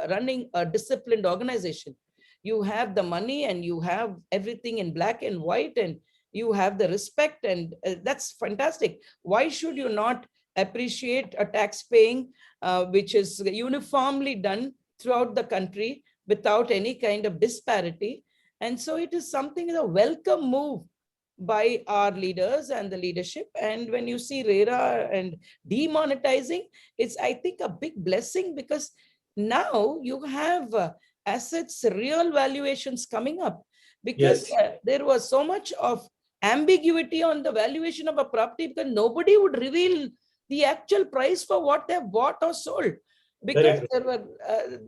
running a disciplined organization. You have the money, and you have everything in black and white, and you have the respect, and that's fantastic. Why should you not appreciate a tax paying which is uniformly done throughout the country without any kind of disparity? And so it is something, a welcome move by our leaders and the leadership. And when you see RERA and demonetizing, it's, I think, a big blessing, because now you have assets real valuations coming up, because Yes. there was so much of ambiguity on the valuation of a property, because nobody would reveal the actual price for what they've bought or sold, because Correct. there were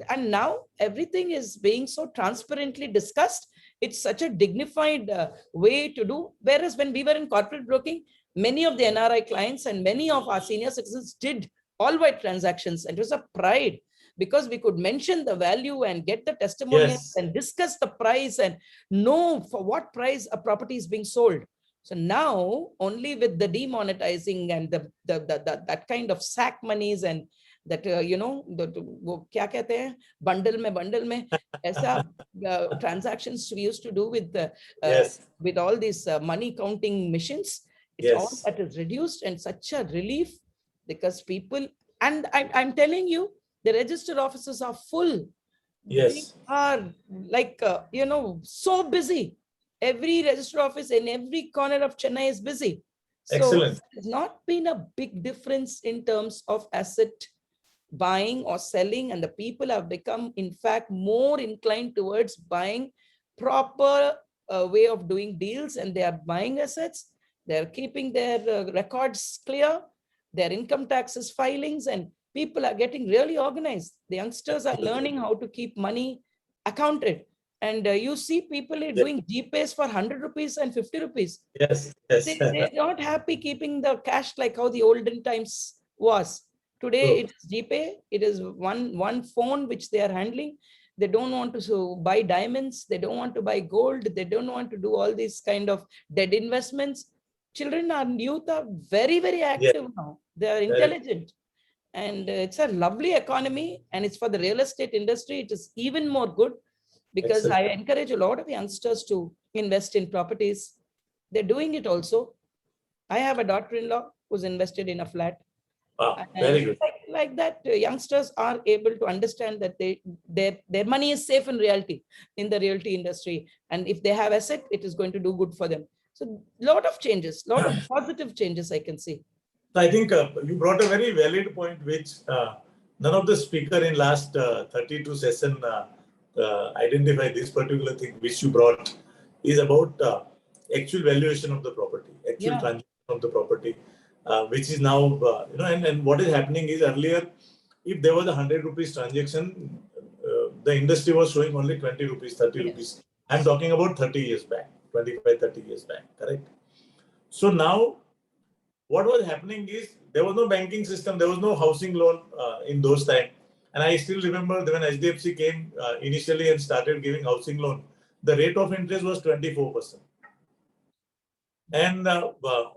and now everything is being so transparently discussed. It's such a dignified way to do. Whereas when we were in corporate broking, many of the NRI clients and many of our senior citizens did all white transactions. And it was a pride, because we could mention the value and get the testimonials Yes. and discuss the price and know for what price a property is being sold. So now, only with the demonetizing and that kind of sack monies, and that वो क्या कहते हैं, bundle में ऐसा transactions we used to do Yes. with all these money counting machines, it's all Yes. that is reduced, and such a relief, because people, and I'm telling you, the registered offices are full. They Yes. are like, so busy. Every registered office in every corner of Chennai is busy. So Excellent. it's not been a big difference in terms of asset buying or selling, and the people have become, in fact, more inclined towards buying proper way of doing deals, and they are buying assets. They're keeping their records clear, their income taxes filings, and people are getting really organized. The youngsters are learning how to keep money accounted. And you see people are Yes. doing GPays for 100 rupees and 50 rupees. Yes. Yes. They're not happy keeping the cash like how the olden times was. Today True. it is GPay. It is one phone which they are handling. They don't want to buy diamonds. They don't want to buy gold. They don't want to do all these kind of dead investments. Children and youth are very, very Yes. active now. They are Very intelligent. And it's a lovely economy. And it's for the real estate industry. It is even more good, because I excellent. encourage a lot of youngsters to invest in properties. They're doing it also. I have a daughter-in-law who's invested in a flat. Wow. And Very good. like that, youngsters are able to understand that their money is safe in reality, in the realty industry. And if they have asset, it is going to do good for them. So a lot of changes, lot of positive changes I can see. So I think you brought a very valid point, which none of the speaker in last 32 session identify this particular thing which you brought is about actual valuation of the property, actual Yeah. transaction of the property, which is now, and what is happening is earlier, if there was a 100 rupees transaction, the industry was showing only 20 rupees, 30 Yes. rupees. I'm talking about 30 years back, 25, 30 years back, correct? So now, what was happening is there was no banking system, there was no housing loan in those times. And I still remember when HDFC came initially and started giving housing loan, the rate of interest was 24%. And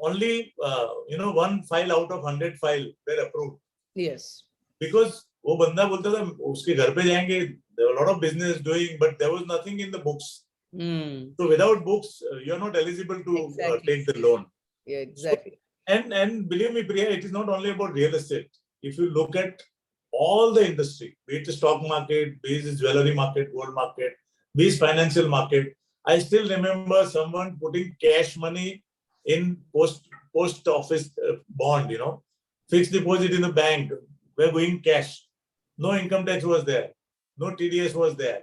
only, one file out of 100 file were approved. Yes. because वो बंदा बोलता था उसके घर पे जाएंगे, there were a lot of business doing, but there was nothing in the books. So without books, you are not eligible to take the loan. Yeah, exactly. So, and believe me, Priya, it is not only about real estate. If you look at all the industry, be it the stock market, be it the jewelry market, gold market, be it financial market, I still remember someone putting cash money in post office bond, fixed deposit in the bank. We're going cash. No income tax was there. No TDS was there,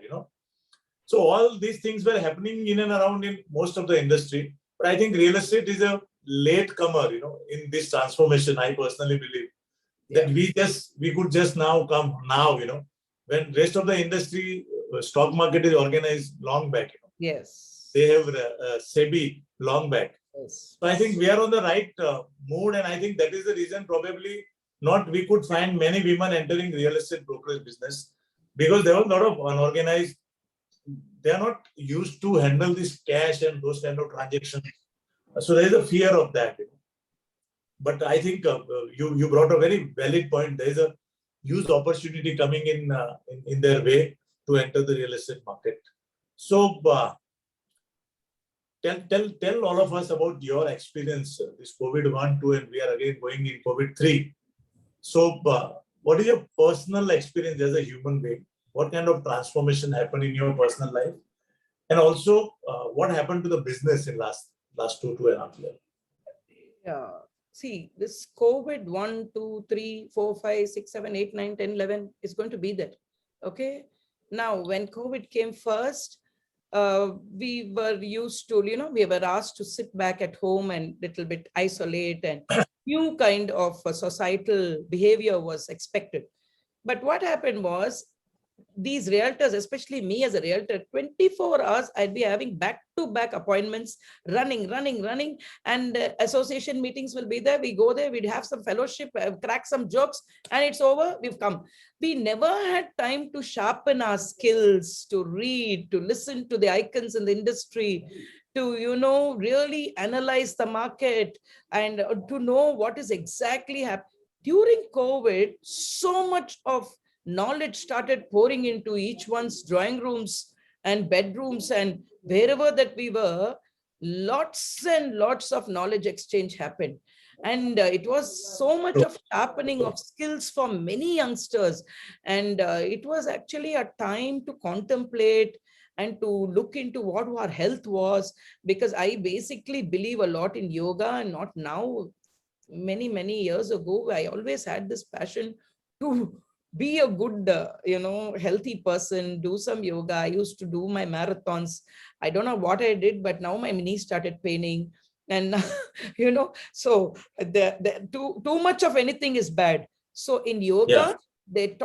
So all these things were happening in and around in most of the industry. But I think real estate is a late comer, in this transformation. I personally believe that we could just now come now, when rest of the industry, stock market is organized long back. Yes. They have SEBI long back. Yes. So I think we are on the right mood, and I think that is the reason probably not we could find many women entering real estate brokerage business, because there was a lot of unorganized. They are not used to handle this cash and those kind of transactions. So there is a fear of that. But I think you brought a very valid point. There is a huge opportunity coming in their way to enter the real estate market. So tell all of us about your experience, this COVID-1, 2, and we are again going in COVID-3. So what is your personal experience as a human being? What kind of transformation happened in your personal life? And also, what happened to the business in last 2.5 years? Yeah. See, this COVID 1, 2, 3, 4, 5, 6, 7, 8, 9, 10, 11 is going to be there. Okay. Now, when COVID came first, we were used to, we were asked to sit back at home and little bit isolate, and new kind of societal behavior was expected. But what happened was, these realtors, especially me as a realtor, 24 hours, I'd be having back-to-back appointments, running. And association meetings will be there. We go there, we'd have some fellowship, crack some jokes, and it's over, we've come. We never had time to sharpen our skills, to read, to listen to the icons in the industry, to, really analyze the market, and to know what is exactly happening. During COVID, so much of knowledge started pouring into each one's drawing rooms and bedrooms, and wherever that we were, lots and lots of knowledge exchange happened. And it was so much of sharpening of skills for many youngsters. And it was actually a time to contemplate and to look into what our health was, because I basically believe a lot in yoga, and not now, many years ago. I always had this passion to be a good, healthy person, do some yoga. I used to do my marathons. I don't know what I did, but now my knee started paining. And, so too much of anything is bad. So in yoga, they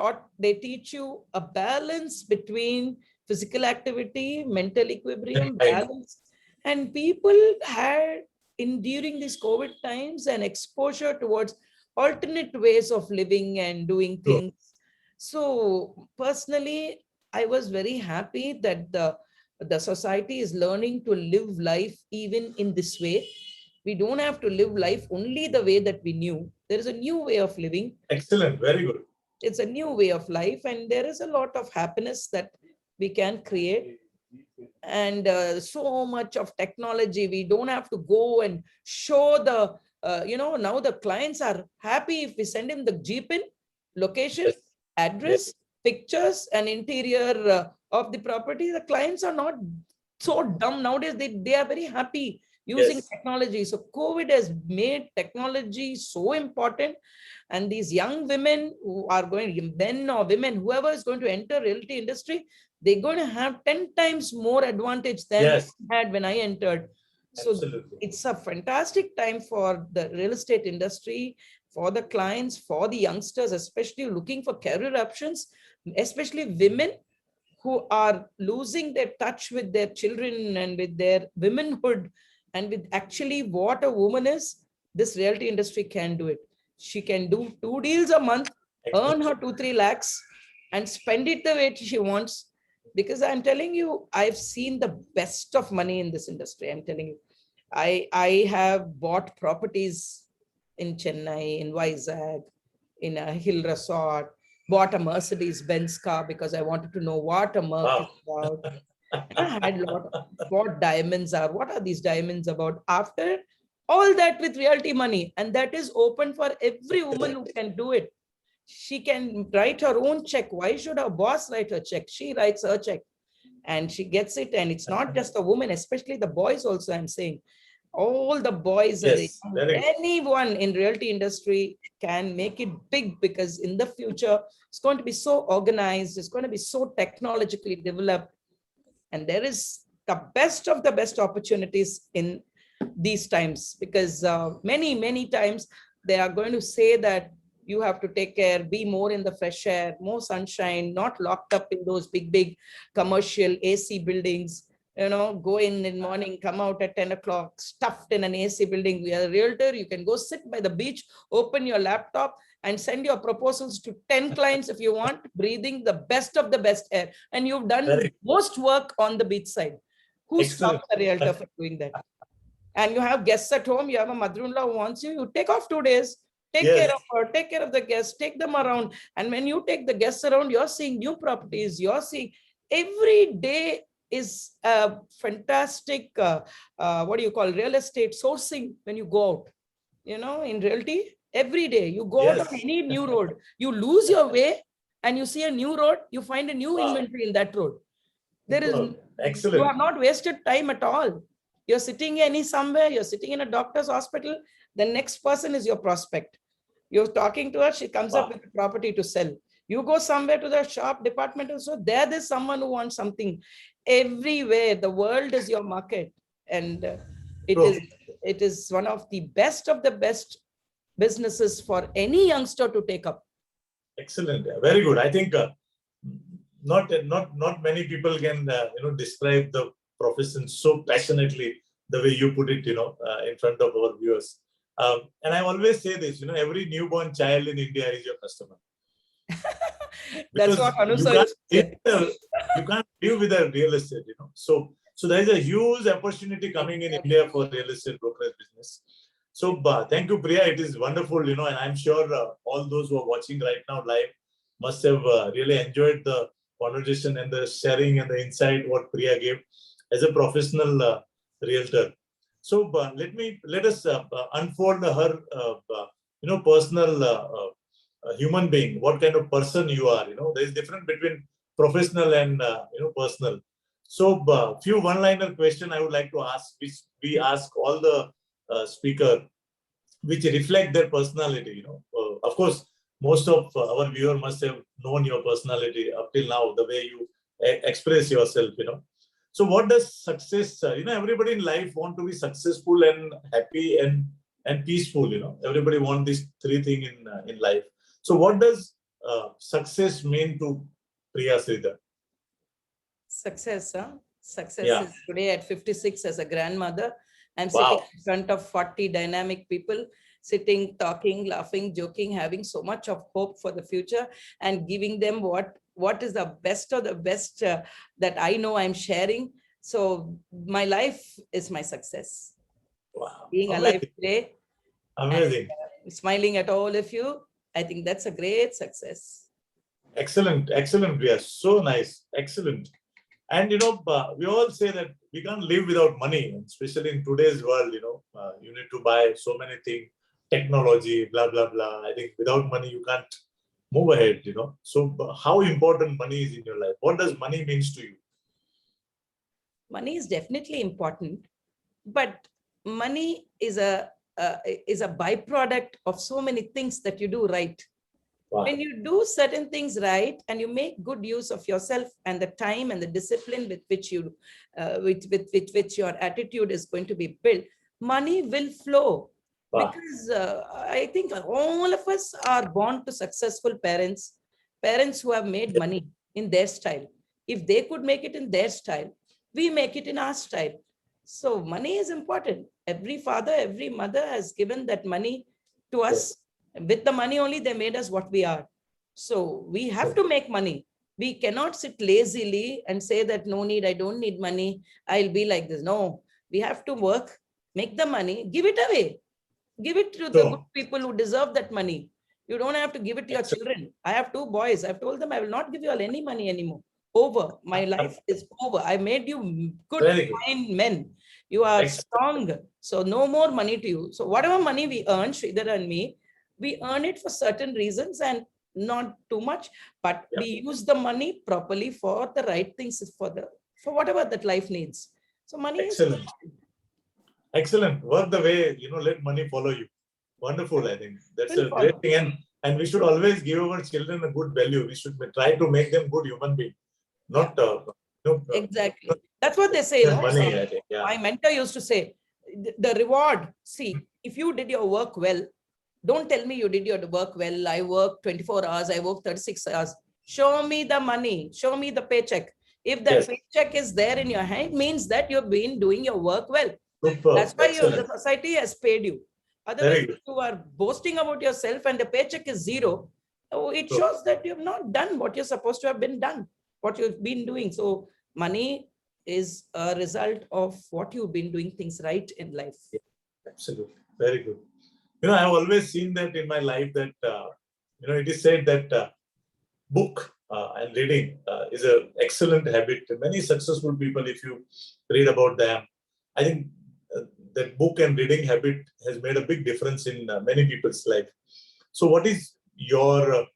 teach you a balance between physical activity, mental equilibrium, balance. And people had, during these COVID times, an exposure towards alternate ways of living and doing things. So personally, I was very happy that the society is learning to live life even in this way. We don't have to live life only the way that we knew. There is a new way of living. Excellent. Very good. It's a new way of life, and there is a lot of happiness that we can create. And so much of technology, we don't have to go and show the, now the clients are happy if we send him the GPIN, location, address, pictures, and interior of the property. The clients are not so dumb nowadays. They are very happy using technology. So COVID has made technology so important. And these young women who are going, men or women, whoever is going to enter realty industry, they're going to have 10 times more advantage than I had when I entered. So it's a fantastic time for the real estate industry, for the clients, for the youngsters, especially looking for career options, especially women who are losing their touch with their children and with their womanhood, and with actually what a woman is. This realty industry can do it. She can do 2 deals a month, earn her 2-3 lakhs, and spend it the way she wants. Because I'm telling you, I've seen the best of money in this industry. I'm telling you, I have bought properties in Chennai, in Vizag, in a hill resort, bought a Mercedes Benz car because I wanted to know what a Merc is Wow. about. And I had a lot of what diamonds are, what are these diamonds about? After all that with Realty Money, and that is open for every woman who can do it. She can write her own check. Why should her boss write her check? She writes her check and she gets it. And it's not just the women, especially the boys also, I'm saying. All the boys and Yes, very good. anyone in realty industry can make it big, because in the future, it's going to be so organized. It's going to be so technologically developed. And there is the best opportunities in these times, because many times they are going to say that you have to take care, be more in the fresh air, more sunshine, not locked up in those big commercial AC buildings. Go in the morning, come out at 10 o'clock, stuffed in an AC building. We are a realtor. You can go sit by the beach, open your laptop and send your proposals to 10 clients if you want, breathing the best of the best air. And you've done most work on the beach side. Who stops a realtor for doing that? And you have guests at home, you have a mother-in-law who wants you, you take off 2 days, take care of her, take care of the guests, take them around. And when you take the guests around, you're seeing new properties, you're seeing every day is a fantastic, what do you call, real estate sourcing when you go out. In realty, every day you go out on any new road, you lose your way and you see a new road, you find a new inventory in that road. There is, excellent. you have not wasted time at all. You're sitting somewhere, you're sitting in a doctor's hospital, the next person is your prospect. You're talking to her, she comes up with a property to sell. You go somewhere to the shop, departmental store, there's someone who wants something. Everywhere, the world is your market. And it is one of the best businesses for any youngster to take up. Excellent. Very good. I think not many people can describe the profession so passionately the way you put it, in front of our viewers. And I always say this, every newborn child in India is your customer. That's what Anusha you can't live without real estate, So there is a huge opportunity coming in India for real estate brokerage business. So thank you, Priya. It is wonderful, and I'm sure all those who are watching right now live must have really enjoyed the conversation and the sharing and the insight what Priya gave as a professional realtor. So let us unfold her, personal human being, what kind of person you are. There is difference between professional and personal. So few one-liner question I would like to ask, which we ask all the speaker, which reflect their personality. Of course, most of our viewer must have known your personality up till now, the way you express yourself. So what does success? Everybody in life want to be successful and happy and peaceful. Everybody want these three things in life. So what does success mean to Priya Sridhar? Success, huh? Success is today at 56 as a grandmother. I'm sitting in front of 40 dynamic people, sitting, talking, laughing, joking, having so much of hope for the future and giving them what is the best of the best that I know I'm sharing. So my life is my success. Wow. Being alive today. Amazing. And, smiling at all of you. I think that's a great success. Excellent. Excellent, Priya. So nice. Excellent. And, we all say that we can't live without money, especially in today's world, you need to buy so many things, technology, blah, blah, blah. I think without money, you can't move ahead, So how important money is in your life? What does money means to you? Money is definitely important, but money is a byproduct of so many things that you do right. Wow. When you do certain things right and you make good use of yourself and the time and the discipline with which you, with which your attitude is going to be built, money will flow. Wow. Because I think all of us are born to successful parents who have made money in their style. If they could make it in their style, we make it in our style. So money is important. Every father, every mother has given that money to us. With the money only, they made us what we are. So we have to make money. We cannot sit lazily and say that no need, I don't need money, I'll be like this. No, we have to work, make the money, give it away. Give it to the good people who deserve that money. You don't have to give it to your children. I have 2 boys. I've told them I will not give you all any money anymore. Over. My life is over. I made you good, fine men. You are strong. So no more money to you. So whatever money we earn, Sridhar and me, we earn it for certain reasons and not too much, but we use the money properly for the right things, for whatever that life needs. So money is excellent. Work the way, let money follow you. Wonderful, I think. That's a great thing. And we should always give our children a good value. We should try to make them good human beings, not exactly. That's what they say. Money, I think. My mentor used to say, the reward, see, if you did your work well, don't tell me you did your work well. I work 24 hours, I work 36 hours. Show me the money, show me the paycheck. If that paycheck is there in your hand, means that you've been doing your work well. Super. That's why the society has paid you. Otherwise, if you are boasting about yourself and the paycheck is zero, it shows that you have not done what you're supposed to have been done, what you've been doing. So money is a result of what you've been doing things right in life. Absolutely. Very good. I've always seen that in my life that, it is said that book and reading is an excellent habit. Many successful people, if you read about them, I think that book and reading habit has made a big difference in many people's life. So what is your,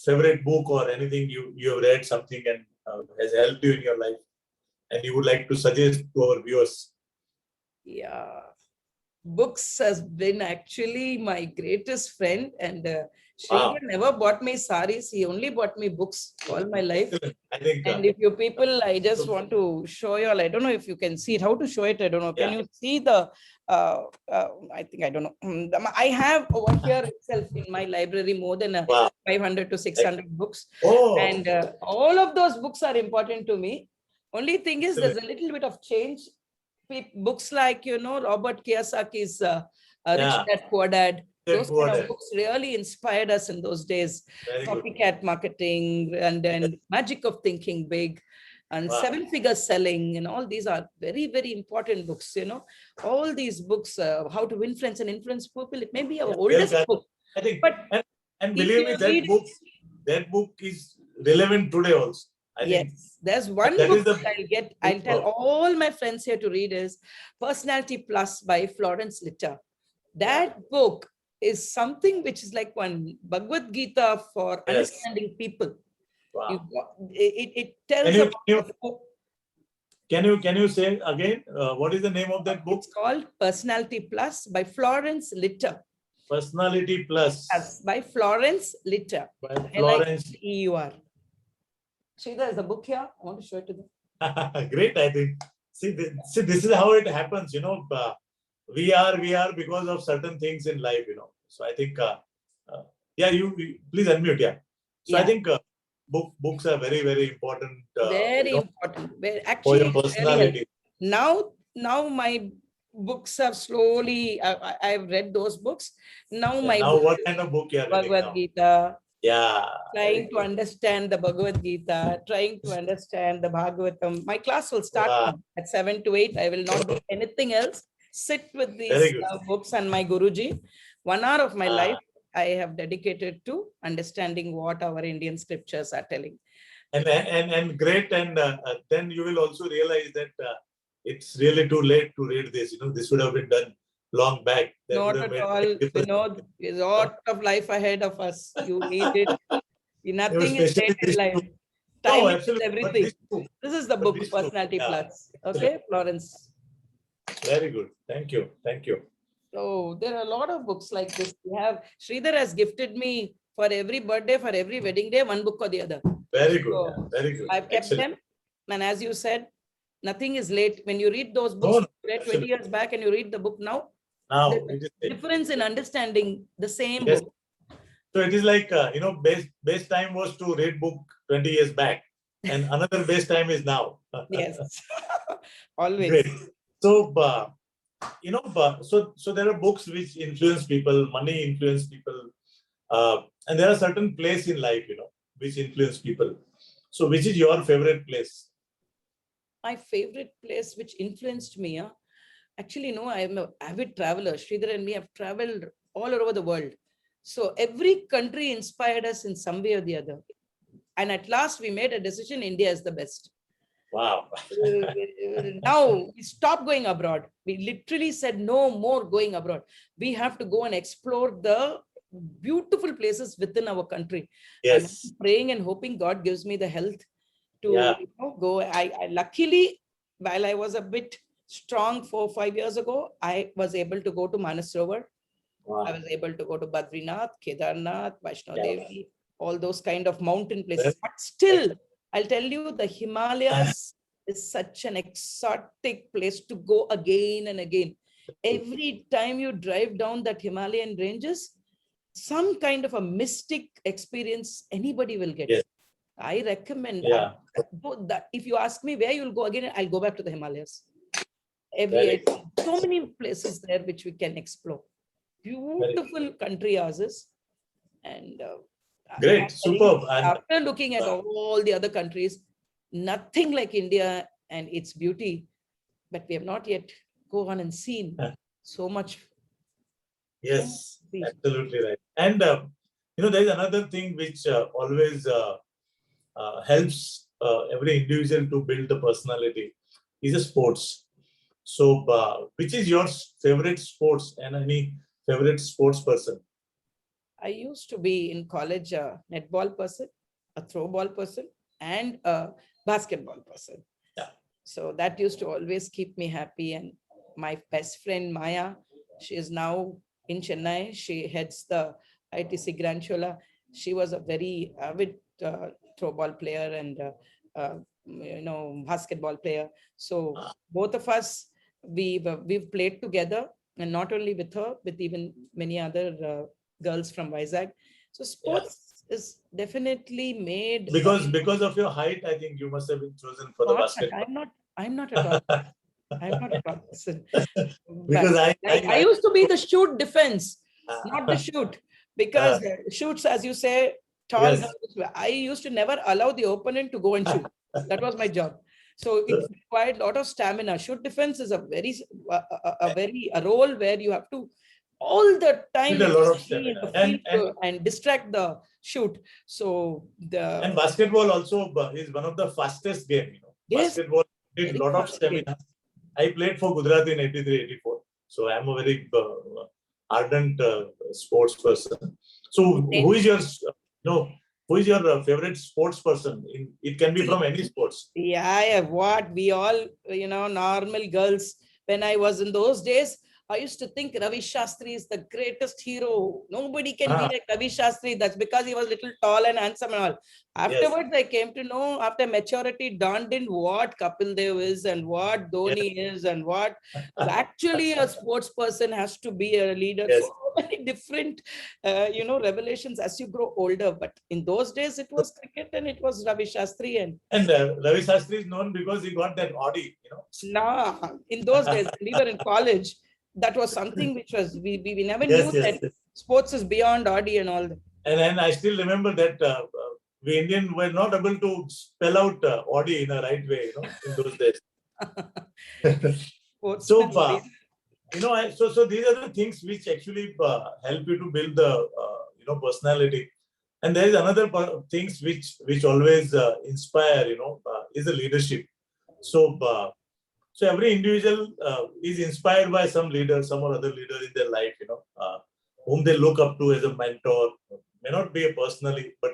favorite book or anything you have read something and has helped you in your life and you would like to suggest to our viewers? Yeah. Books has been actually my greatest friend, and Sridhar never bought me saris. He only bought me books all my life. I think, and if you people, I just want to show you all. I don't know if you can see it. How to show it? I don't know. Can you see the? I think I don't know. I have over here itself in my library more than 500 to 600 books, and all of those books are important to me. Only thing is, there's a little bit of change. Books like, Robert Kiyosaki's Rich Dad, Poor Dad, those kind of books really inspired us in those days. Copycat marketing and magic of thinking big and 7-figure selling, and all these are very, very important books. All these books, how to influence people. It may be our oldest book. I think, but and believe me, that book is relevant today also. Yes, there's one book I'll tell all my friends here to read is Personality Plus by Florence Litter. That book is something which is like one Bhagavad Gita for understanding people. It tells about... Can you say again, what is the name of that book? It's called Personality Plus by Florence Litter. Personality Plus. Yes, by Florence Litter. By Florence. L-I-T-T-E-R. Sridhar, is the book here? I want to show it to them. Great, I think. See, this is how it happens, we are because of certain things in life, So I think, you please unmute, So I think books are very, very important. Very important. Actually, for your personality. Now my books have slowly, I've read those books. Now what kind of book you are reading Bhagavad Gita. Yeah. Trying to understand the Bhagavad Gita, trying to understand the Bhagavatam. My class will start at 7 to 8. I will not do anything else. Sit with these books and my Guruji. 1 hour of my life I have dedicated to understanding what our Indian scriptures are telling. And great. And then you will also realize that it's really too late to read this. This would have been done long back. Not at all. There's a lot of life ahead of us. You need it. Nothing is late in life. Time is everything. This is the book, Personality Plus. Okay, Florence. Very good. Thank you. Thank you. So there are a lot of books like this. We have Sridhar has gifted me for every birthday, for every wedding day, one book or the other. Very good. So very good. I've kept them. And as you said, nothing is late. When you read those books, you read 20 years back and you read the book now, the difference in understanding the same book. So it is like, best time was to read book 20 years back and another best time is now. Yes, always. Great. So, so there are books which influence people, money influence people, and there are certain places in life, which influence people. So which is your favorite place? My favorite place which influenced me, Actually, no, I'm an avid traveler. Sridhar and me have traveled all over the world. So every country inspired us in some way or the other. And at last we made a decision, India is the best. Wow. Now we stopped going abroad. We literally said no more going abroad. We have to go and explore the beautiful places within our country. And Yes. I'm praying and hoping God gives me the health to Yeah. go. I luckily, while I was a bit strong 4 or 5 years ago, I was able to go to Manasarovar. Wow. I was able to go to Badrinath, Kedarnath, Vaishno Yeah. Devi, all those kind of mountain places. Well, But still, I'll tell you, the Himalayas is such an exotic place to go again and again. Every time you drive down that Himalayan ranges, some kind of a mystic experience anybody will get. Yes. I recommend, Yeah. if you ask me where you'll go again, I'll go back to the Himalayas. Very So many places there which we can explore. Beautiful country ours is. And great, superb. And after looking at all the other countries, nothing like India and its beauty, but we have not yet go on and seen so much. yes, absolutely right. And there is another thing which always helps every individual to build the personality is a sports. So, which is your favorite sports and any favorite sports person? I used to be in college a netball person, a throwball person, and a basketball person. Yeah. So that used to always keep me happy. And my best friend Maya, she is now in Chennai. She heads the ITC Grand Chola. She was a very avid throwball player and basketball player. So both of us, we've played together, and not only with her, with even many other girls from Vizag. So sports is definitely made because of your height, I think you must have been chosen for the basketball. I'm not at all. I'm not a tall person. Because I used to be the shoot defense, not the shoot, because shoots, as you say, tall yes. girls. I used to never allow the opponent to go and shoot. That was my job. So it required a lot of stamina. Shoot defense is a role where you have to all the time a lot of be in the stamina. field and distract the shoot. So and basketball also is one of the fastest game. Yes, basketball did a lot of stamina. I played for Gujarat in 83, 84. So I'm a very ardent sports person. So who is your favorite sports person? It can be from any sports. Yeah, what we all, normal girls, when I was in those days, I used to think Ravi Shastri is the greatest hero. Nobody can be like Ravi Shastri. That's because he was little tall and handsome and all. Afterwards, I came to know, after maturity dawned in, what Kapil Dev is and what Dhoni is and what actually a sports person has to be a leader. Yes. So many different, revelations as you grow older. But in those days, it was cricket and it was Ravi Shastri. And Ravi Shastri is known because he got that Audi, Nah, in those days, we were in college. That was something which was, we never knew that sports is beyond Audi and all that. And then I still remember that we Indian were not able to spell out Audi in a right way, in those days. So, so these are the things which actually help you to build the, personality. And there is another things which always inspire, is the leadership. So, so every individual is inspired by some leader, some or other leader in their life, whom they look up to as a mentor. May not be personally, but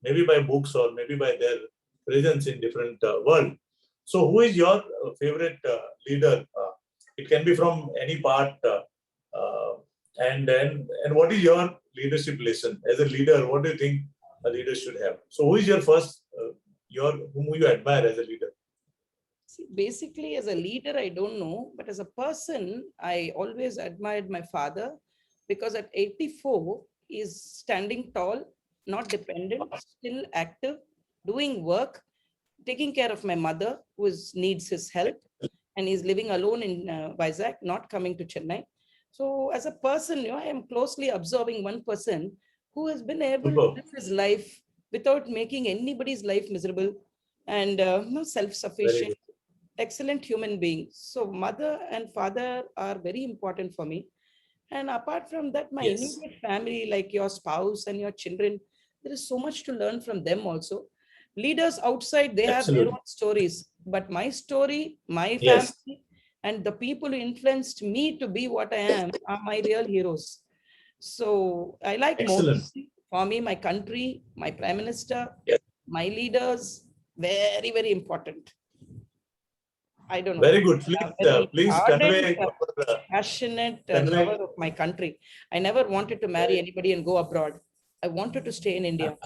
maybe by books or maybe by their presence in different world. So, who is your favorite leader? It can be from any part. And what is your leadership lesson as a leader? What do you think a leader should have? So, who is your first, whom you admire as a leader? See, basically, as a leader, I don't know, but as a person, I always admired my father because at 84, he's standing tall, not dependent, still active, doing work, taking care of my mother, who needs his help, and he's living alone in Vizag, not coming to Chennai. So, as a person, I am closely observing one person who has been able to live his life without making anybody's life miserable and self-sufficient. excellent human being. So mother and father are very important for me. And apart from that, my Yes, immediate family, like your spouse and your children, there is so much to learn from them also. Leaders outside, they have their absolutely. own stories. But my story, my Yes, family, and the people who influenced me to be what I am are my real heroes. So I like excellent. Modi. For me, my country, my prime minister, Yes, my leaders, very, very important. I don't know. very good. Very Please ardent, convey your passionate lover convey. of my country. I never wanted to marry Very, anybody and go abroad. I wanted to stay in India.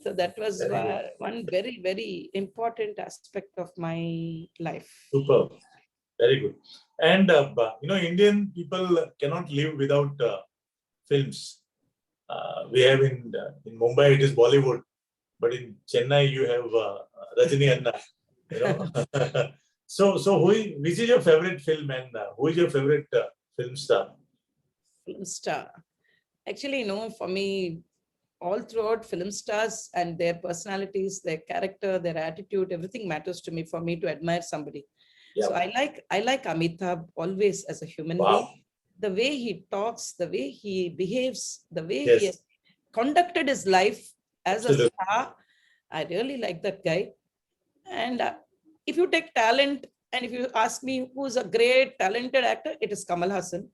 So that was very good. one very, very important aspect of my life. Superb. Very good. And Indian people cannot live without films. We have in Mumbai it is Bollywood, but in Chennai you have Rajini Anna. You know. So which is your favorite film and who is your favorite film star? Film star. Actually, for me, all throughout film stars and their personalities, their character, their attitude, everything matters to me for me to admire somebody. Yeah. So I like Amitabh always as a human being. Wow. The way he talks, the way he behaves, the way he has Yes. conducted his life as a Absolutely. star. I really like that guy. And if you take talent, and if you ask me who's a great talented actor, it is Kamal Hassan.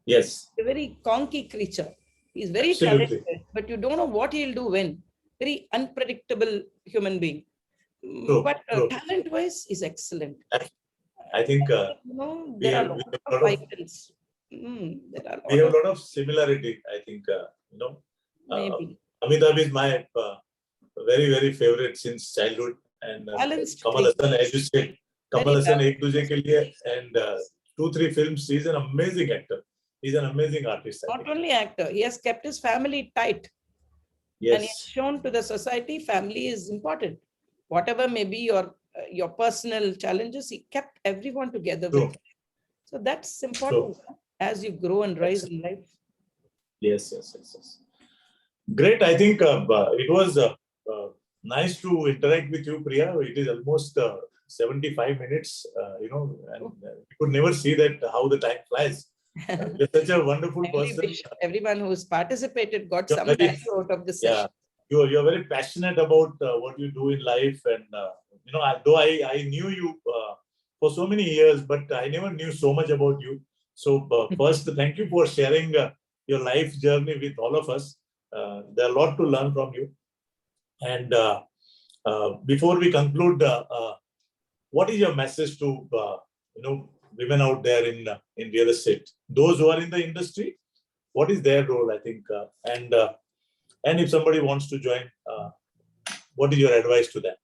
Yes. A very conky creature. He's very Absolutely. talented, but you don't know what he'll do when. Very unpredictable human being. True. But True. talent-wise, he's excellent. I think we There are a have, lot we have a of lot of icons. There are a we lot have of a lot of similarity. I think uh, maybe Amitabh is my very very favorite since childhood, and balanced Kamal creature. Hassan, as you said, Kamal Very Hassan Ek balanced. Duje Ke Liye, and 2 3 films. He's an amazing actor. He's an amazing artist. I Not think. only actor, he has kept his family tight, and he has Yes. shown to the society family is important. Whatever may be your personal challenges, he kept everyone together with True. him. So that's True. important as you grow and rise in life. Yes. Yes. Yes. Yes. Great. I think it was nice to interact with you, Priya. It is almost 75 minutes, and we could never see that how the time flies. You're such a wonderful I only person. wish everyone who's participated got You're some very, value out of this yeah, session. you're very passionate about what you do in life, and though I knew you for so many years, but I never knew so much about you. So first, thank you for sharing your life journey with all of us. There's a lot to learn from you. And before we conclude, what is your message to women out there in real estate? Those who are in the industry, what is their role? I think, and if somebody wants to join, what is your advice to them?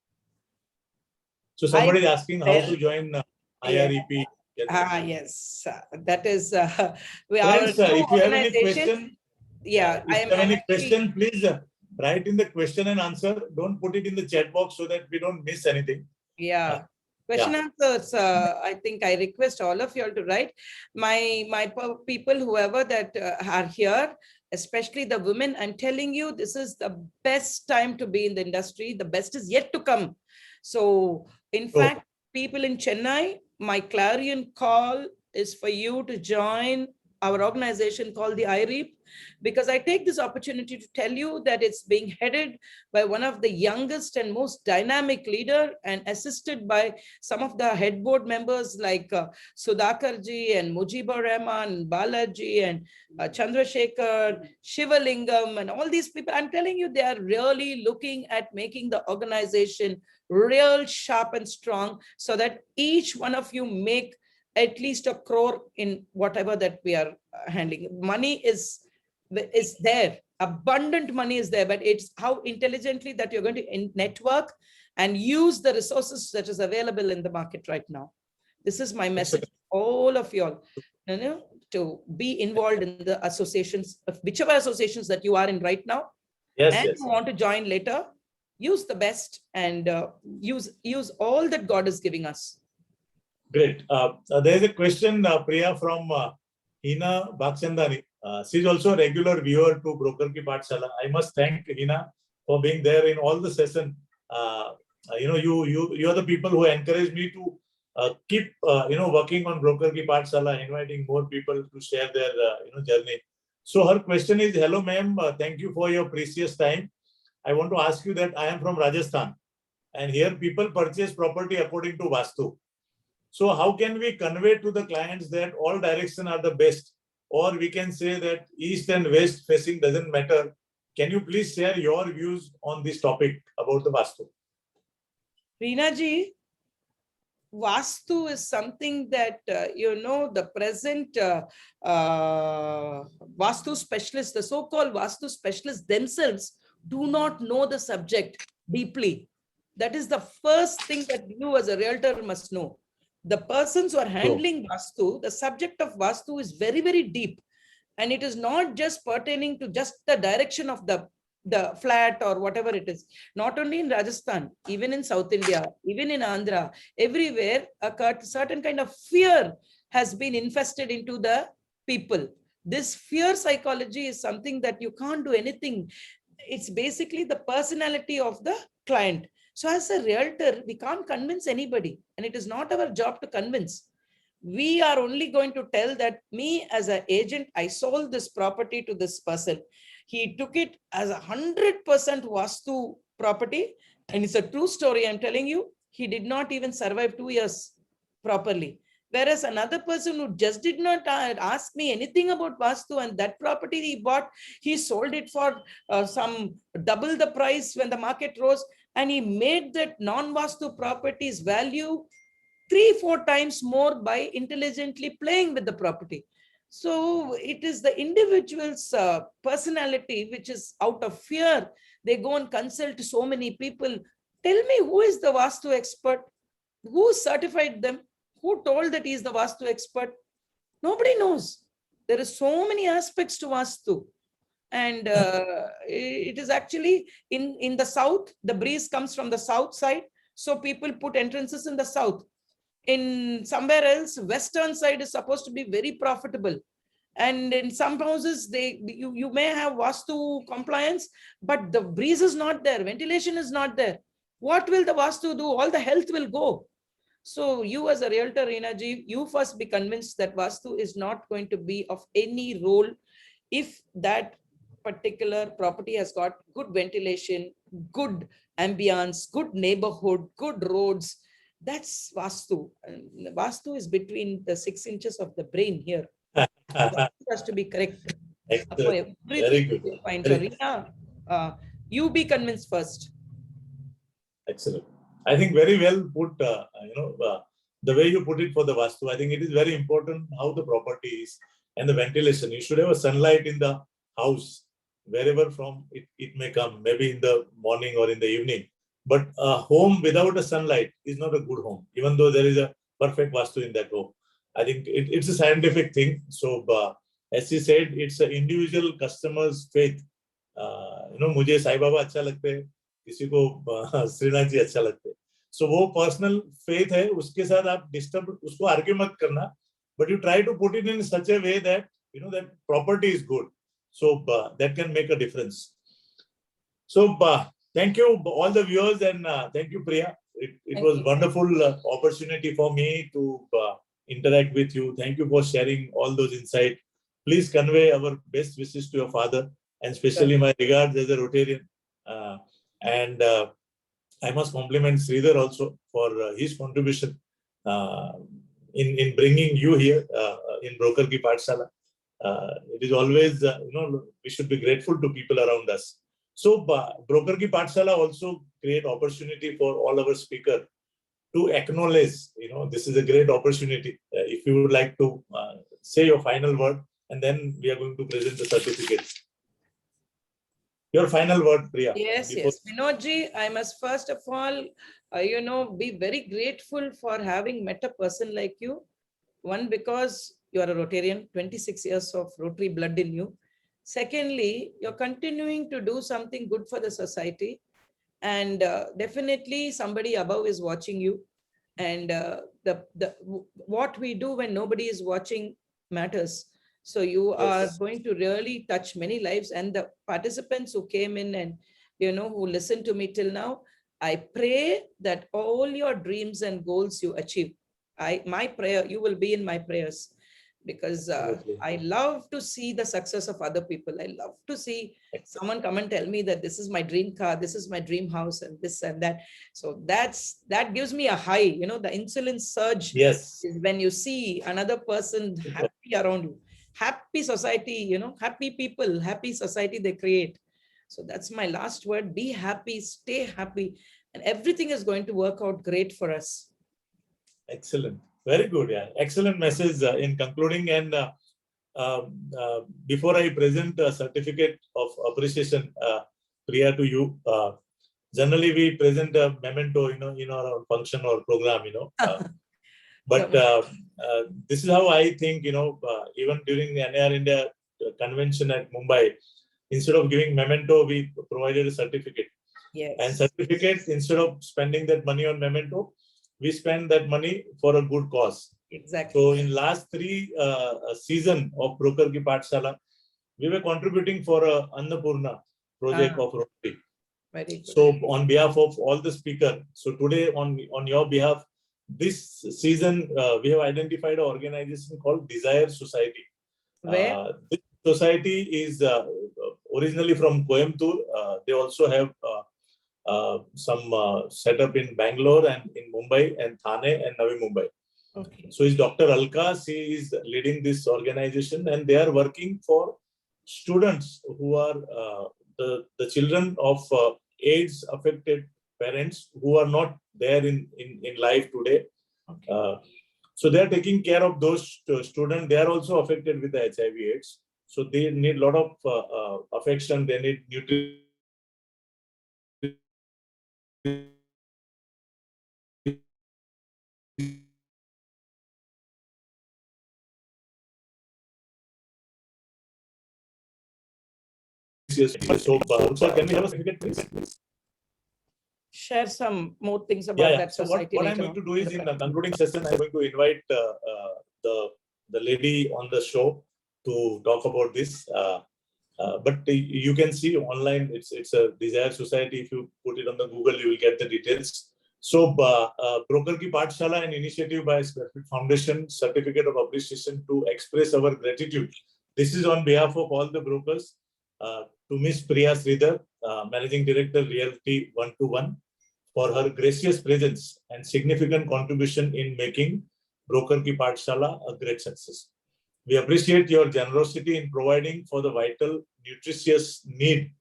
So I somebody is asking how to join yeah. IREP. Yes, that is our Friends, new if you have any organization. question, Yeah, if you have I'm any actually, question, please write in the question and answer. Don't put it in the chat box so that we don't miss anything. yeah. Yeah. Question answers. I think I request all of you all to write. My people, whoever that are here, especially the women, I'm telling you, this is the best time to be in the industry. The best is yet to come. So, in So, fact, people in Chennai, my clarion call is for you to join our organization called the IREP, because I take this opportunity to tell you that it's being headed by one of the youngest and most dynamic leader, and assisted by some of the head board members like Sudhakarji and Mujibur Rahman, Balaji and Chandrasekhar, Shivalingam, and all these people. I'm telling you, they are really looking at making the organization real sharp and strong, so that each one of you make at least a crore in whatever that we are handling. Money is there, abundant money is there, but it's how intelligently that you're going to network and use the resources that is available in the market right now. This is my message, all of you all, to be involved in the associations, whichever associations that you are in right now, yes, and yes. you want to join later. Use the best and use all that God is giving us. Great. There is a question, Priya, from Hina Bakchandani. She's also a regular viewer to Broker Ki Paathshala. I must thank Hina for being there in all the session. You are the people who encourage me to keep working on Broker Ki Paathshala, inviting more people to share their journey. So her question is, hello ma'am, thank you for your precious time. I want to ask you that I am from Rajasthan, and here people purchase property according to Vastu. So how can we convey to the clients that all directions are the best, or we can say that east and west facing doesn't matter? Can you please share your views on this topic about the Vastu? Reena ji, Vastu is something that, the present Vastu specialists, the so-called Vastu specialists themselves do not know the subject deeply. That is the first thing that you as a realtor must know. The persons who are handling Vastu, the subject of Vastu is very, very deep. And it is not just pertaining to just the direction of the flat or whatever it is. Not only in Rajasthan, even in South India, even in Andhra, everywhere a certain kind of fear has been infested into the people. This fear psychology is something that you can't do anything. It's basically the personality of the client. So as a realtor, we can't convince anybody, and it is not our job to convince. We are only going to tell that me as an agent, I sold this property to this person. He took it as 100% Vastu property. And it's a true story. I'm telling you, he did not even survive 2 years properly. Whereas another person who just did not ask me anything about Vastu, and that property he bought, he sold it for some double the price when the market rose, and he made that non-Vastu property's value 3-4 times more by intelligently playing with the property. So it is the individual's personality which is out of fear. They go and consult so many people. Tell me, who is the Vastu expert? Who certified them? Who told that he is the Vastu expert? Nobody knows. There are so many aspects to Vastu. And it is actually in the south, the breeze comes from the south side. So people put entrances in the south. In somewhere else, western side is supposed to be very profitable. And in some houses, you may have Vastu compliance, but the breeze is not there, ventilation is not there. What will the Vastu do? All the health will go. So you as a realtor, Reena ji, you first be convinced that Vastu is not going to be of any role if that particular property has got good ventilation, good ambience, good neighborhood, good roads. That's Vastu. And Vastu is between the 6 inches of the brain here. Vastu has to be correct. Excellent. Very good. Fine. So, Reena, you be convinced first. Excellent. I think very well put, the way you put it for the Vastu. I think it is very important how the property is and the ventilation. You should have a sunlight in the house, wherever from it may come, maybe in the morning or in the evening. But a home without a sunlight is not a good home, even though there is a perfect Vastu in that home. I think it's a scientific thing. So, as he said, it's an individual customer's faith. मुझे साई बाबा अच्छा लगते हैं, किसी को श्रीनाथ जी अच्छा लगते हैं. So वो पर्सनल फेथ है, उसके साथ आप डिस्टर्ब उसको आर्ग्यू मत करना, but you try to put it in such a way that that property is good. So that can make a difference. So thank you all the viewers, and thank you, Priya. It was wonderful opportunity for me to interact with you. Thank you for sharing all those insights. Please convey our best wishes to your father, and especially my regards as a Rotarian. And I must compliment Sridhar also for his contribution in bringing you here in Broker Ki Paathshala. It is always, we should be grateful to people around us. So Broker Ki Paathshala also create opportunity for all our speakers to acknowledge, this is a great opportunity. If you would like to say your final word, and then we are going to present the certificates. Your final word, Priya. Yes, yes. Vinodji, I must first of all, be very grateful for having met a person like you. One, because you are a Rotarian, 26 years of Rotary blood in you. Secondly, you're continuing to do something good for the society. And definitely somebody above is watching you. And what we do when nobody is watching matters. So you are going to really touch many lives, and the participants who came in and, who listened to me till now, I pray that all your dreams and goals you achieve. my prayer, you will be in my prayers, because Absolutely. I love to see the success of other people. I love to see someone come and tell me that this is my dream car, this is my dream house, and this and that. So that gives me a high. The insulin surge Yes. is when you see another person happy around you, happy society, happy people, happy society they create. So that's my last word. Be happy, stay happy, and everything is going to work out great for us. Excellent. Very good. Yeah. Excellent message in concluding. And before I present a certificate of appreciation, Priya, to you, generally we present a memento, in our function or program, but this is how I think, even during the NAR India convention at Mumbai, instead of giving memento, we provided a certificate. Yes. And certificate, instead of spending that money on memento, we spend that money for a good cause. Exactly. So in last 3 season of Broker Ki Paathshala, we were contributing for a Annapurna project of Rotary. Very good. So on behalf of all the speakers, so today on your behalf, this season we have identified an organization called Desire Society. Where? This society is originally from Coimbatore. They also have some setup in Bangalore and in Mumbai and Thane and Navi Mumbai. Okay. So is Dr. Alka. She is leading this organization, and they are working for students who are the children of AIDS affected parents who are not there in life today. Okay. So they are taking care of those students. They are also affected with the HIV/AIDS. So they need a lot of affection. They need nutrition. So, sir, can we have a certificate, please? Share some more things about that So society. what I'm going to do is, in the concluding session, I'm going to invite the lady on the show to talk about this. But you can see online, it's a Desire Society. If you put it on the Google, you will get the details. So Broker Ki Paathshala, an initiative by Squarefeet Foundation, certificate of appreciation to express our gratitude. This is on behalf of all the brokers to Miss Priya Sridhar, Managing Director, Realty One, for her gracious presence and significant contribution in making Broker Ki Paathshala a great success. We appreciate your generosity in providing for the vital, nutritious need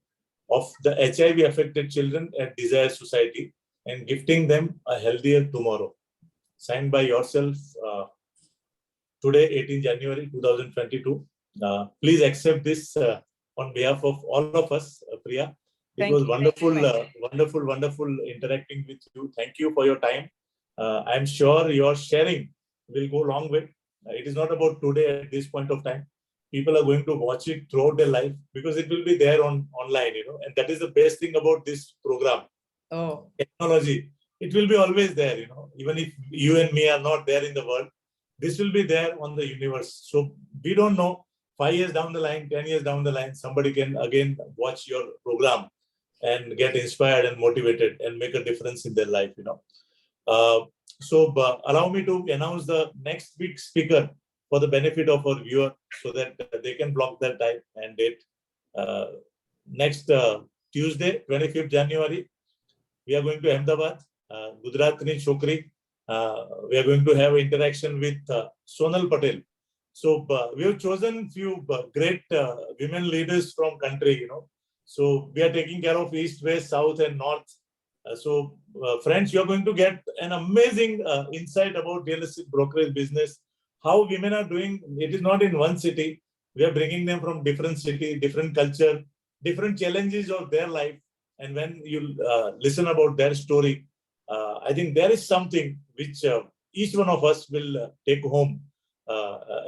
of the HIV-affected children at Desire Society and gifting them a healthier tomorrow. Signed by yourself today, 18 January 2022. Please accept this on behalf of all of us, Priya. It was wonderful, wonderful interacting with you. Thank you for your time. I'm sure your sharing will go a long way. It is not about today at this point of time. People are going to watch it throughout their life because it will be there online, and that is the best thing about this program. Oh, technology, it will be always there, even if you and me are not there in the world, this will be there on the universe. So we don't know, 5 years down the line, 10 years down the line, somebody can again watch your program and get inspired and motivated and make a difference in their life, So allow me to announce the next big speaker for the benefit of our viewer so that they can block their time and date. Next Tuesday, 25th January, we are going to Ahmedabad, Gujaratni Chokri. We are going to have interaction with Sonal Patel. So we have chosen few great women leaders from country, So we are taking care of East, West, South, and North. So friends, you are going to get an amazing insight about real estate brokerage business. How women are doing. It is not in one city. We are bringing them from different city, different culture, different challenges of their life. And when you listen about their story, I think there is something which each one of us will take home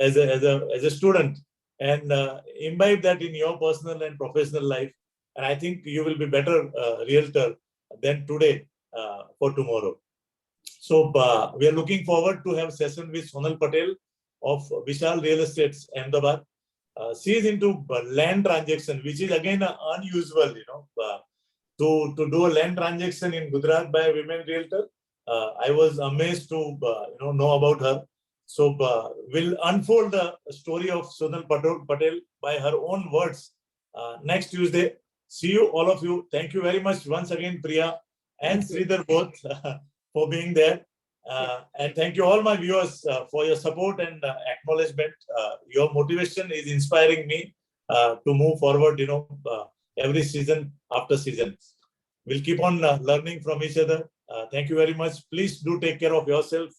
as a student and imbibe that in your personal and professional life. And I think you will be better realtor than today for tomorrow. So we are looking forward to have a session with Sonal Patel of Vishal Real Estates, Ahmedabad. She is into land transaction, which is again unusual, to do a land transaction in Gujarat by a women realtor. I was amazed to know about her. So we'll unfold the story of Sunal Patel by her own words next Tuesday. See you, all of you. Thank you very much once again, Priya and Sridhar both for being there. And thank you all my viewers for your support and acknowledgement. Your motivation is inspiring me to move forward, every season after season. We'll keep on learning from each other. Thank you very much. Please do take care of yourself.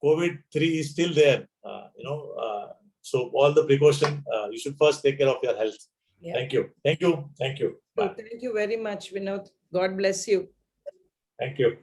COVID-3 is still there, so all the precaution, you should first take care of your health. Yeah. Thank you. Thank you. Thank you. Bye. Thank you very much, Vinod. God bless you. Thank you.